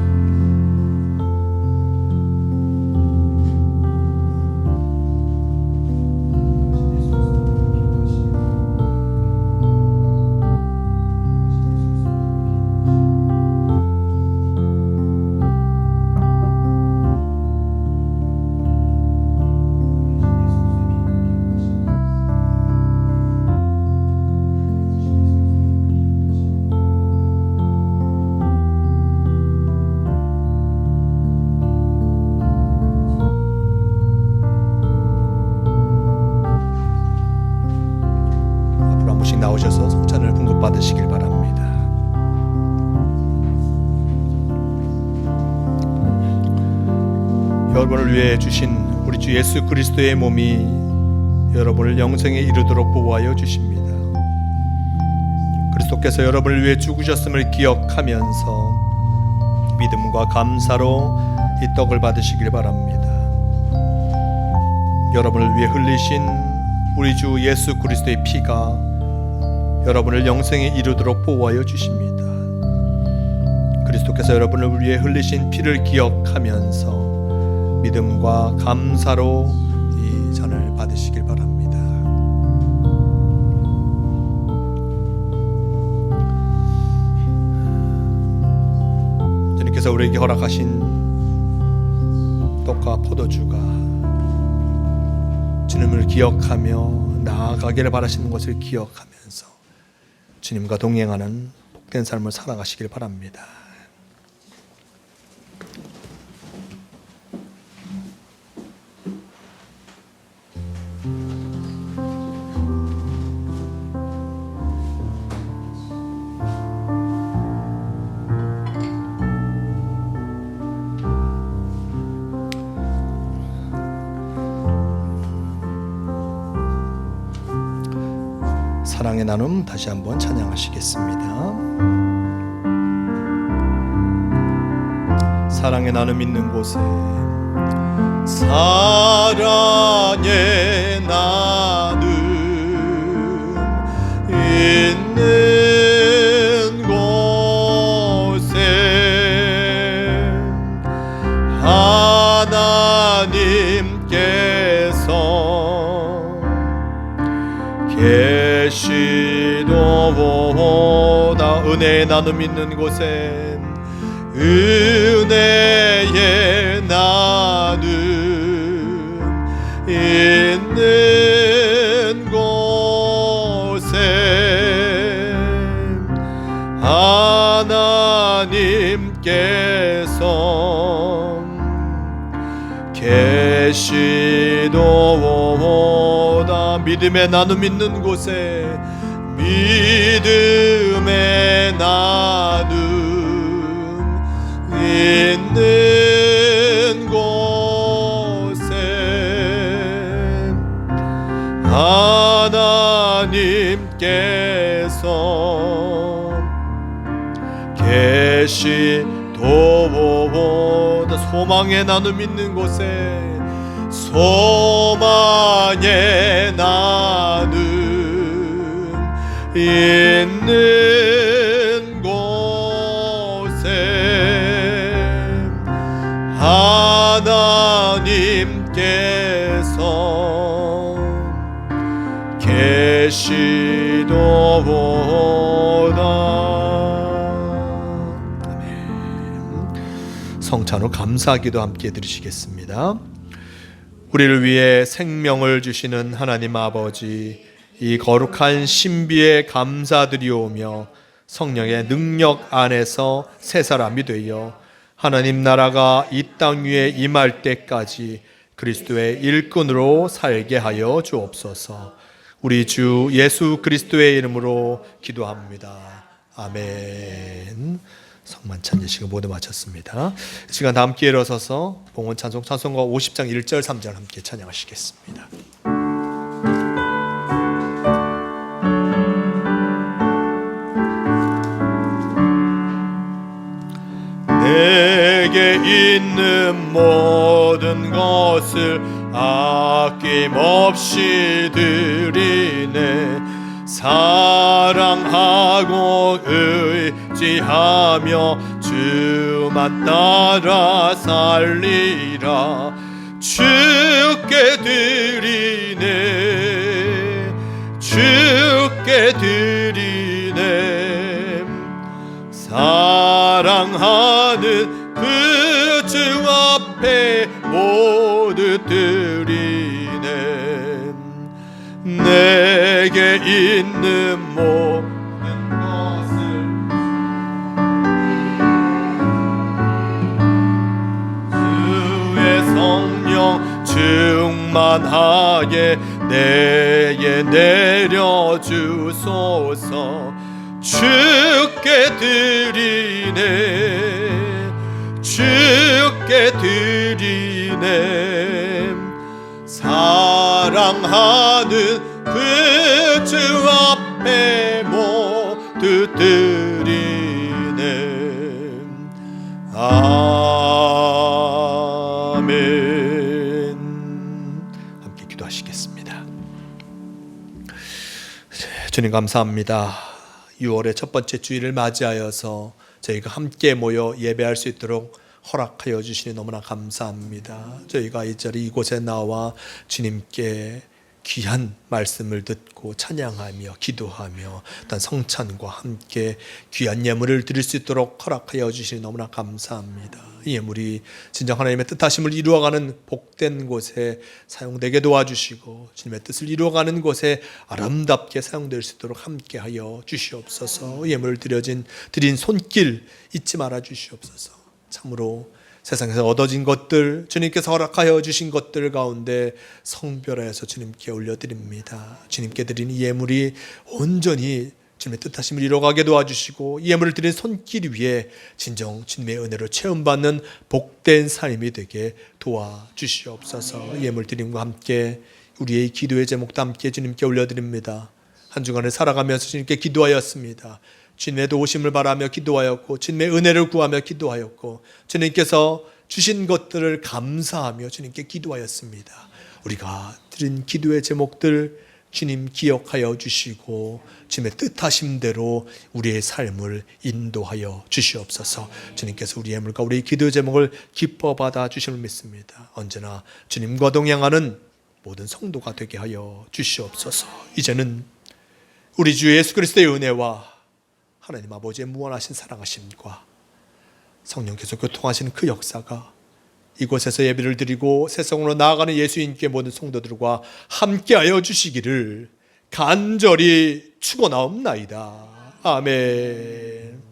Speaker 2: 나오셔서 성찬을 분급받으시길 바랍니다. 여러분을 위해 주신 우리 주 예수 그리스도의 몸이 여러분을 영생에 이르도록 보호하여 주십니다. 그리스도께서 여러분을 위해 죽으셨음을 기억하면서 믿음과 감사로 이 떡을 받으시길 바랍니다. 여러분을 위해 흘리신 우리 주 예수 그리스도의 피가 여러분을 영생에 이르도록 보호하여 주십니다. 그리스도께서 여러분을 위해 흘리신 피를 기억하면서 믿음과 감사로 이 잔을 받으시길 바랍니다. 주님께서 우리에게 허락하신 떡과 포도주가 주님을 기억하며 나아가기를 바라시는 것을 기억하면서 주님과 동행하는 복된 삶을 살아가시길 바랍니다. 사랑의 나눔 다시 한번 찬양하시겠습니다. 사랑의 나눔 있는 곳에, 사랑의 나눔 있는 곳에 하나님께서 계시도다. 은혜의 나눔 있는 곳에, 은혜의 나눔 있는 곳에 하나님께서 계시도다. 믿음의 나눔 있는 곳에, 믿음의 나눔 있는 곳에 하나님께서 계시도다. 소망의 나눔 있는 곳에, 소망의 나눔 있는 곳에 하나님께서 계시도다. 아멘. 성찬후 감사기도 함께 드리시겠습니다. 우리를 위해 생명을 주시는 하나님 아버지, 이 거룩한 신비에 감사드리오며 성령의 능력 안에서 새 사람이 되어 하나님 나라가 이 땅 위에 임할 때까지 그리스도의 일꾼으로 살게 하여 주옵소서. 우리 주 예수 그리스도의 이름으로 기도합니다. 아멘. 성만찬 예식을 모두 마쳤습니다. 이 시간 다 함께 일어서서 봉헌 찬송 찬송가 50장 1절 3절 함께 찬양하시겠습니다. 내게 있는 모든 것을 아낌없이 드리네. 사랑하고 의지하며 주만 따라 살리라. 주께 드리네, 주께 드리네. 사랑하는 그 주 앞에 모두 드리네. 내게 있는 모든 것을 주의 성령 충만하게 내게 내려주소서. 주께 드리네, 주께 드리네. 사랑하는 그 주 앞에 모두 드리네. 아멘. 함께 기도하시겠습니다. 주님 감사합니다. 6월의 첫 번째 주일을 맞이하여서 저희가 함께 모여 예배할 수 있도록 허락하여 주시니 너무나 감사합니다. 저희가 이 자리 이곳에 나와 주님께 귀한 말씀을 듣고 찬양하며 기도하며 또 성찬과 함께 귀한 예물을 드릴 수 있도록 허락하여 주시니 너무나 감사합니다. 이 예물이 진정 하나님의 뜻하심을 이루어가는 복된 곳에 사용되게 도와주시고 주님의 뜻을 이루어가는 곳에 아름답게 사용될 수 있도록 함께하여 주시옵소서. 예물을 드린 손길 잊지 말아 주시옵소서. 참으로 세상에서 얻어진 것들, 주님께서 허락하여 주신 것들 가운데 성별하여서 주님께 올려드립니다. 주님께 드린 이 예물이 온전히 주님의 뜻하심을 이뤄가게 도와주시고 이 예물을 드린 손길 위에 진정 주님의 은혜로 체험받는 복된 삶이 되게 도와주시옵소서. 예물 드림과 함께 우리의 기도의 제목도 함께 주님께 올려드립니다. 한 주간을 살아가면서 주님께 기도하였습니다. 주님의 도우심을 바라며 기도하였고 주님의 은혜를 구하며 기도하였고 주님께서 주신 것들을 감사하며 주님께 기도하였습니다. 우리가 드린 기도의 제목들 주님 기억하여 주시고 주님의 뜻하심대로 우리의 삶을 인도하여 주시옵소서. 주님께서 우리의 예물과 우리의 기도의 제목을 기뻐 받아 주심을 믿습니다. 언제나 주님과 동행하는 모든 성도가 되게 하여 주시옵소서. 이제는 우리 주 예수 그리스도의 은혜와 하나님 아버지의 무한하신 사랑하심과 성령께서 교통하시는 그 역사가 이곳에서 예배를 드리고 세상으로 나아가는 예수님께 모든 성도들과 함께하여 주시기를 간절히 축원하옵나이다. 아멘.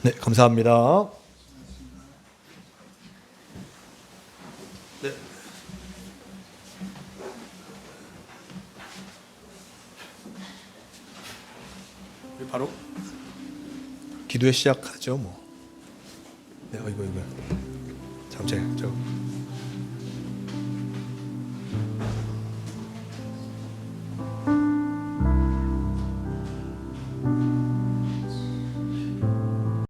Speaker 2: 네, 감사합니다. 네. 바로 기도에 시작하죠, 뭐. 네, 이거. 잠시 저.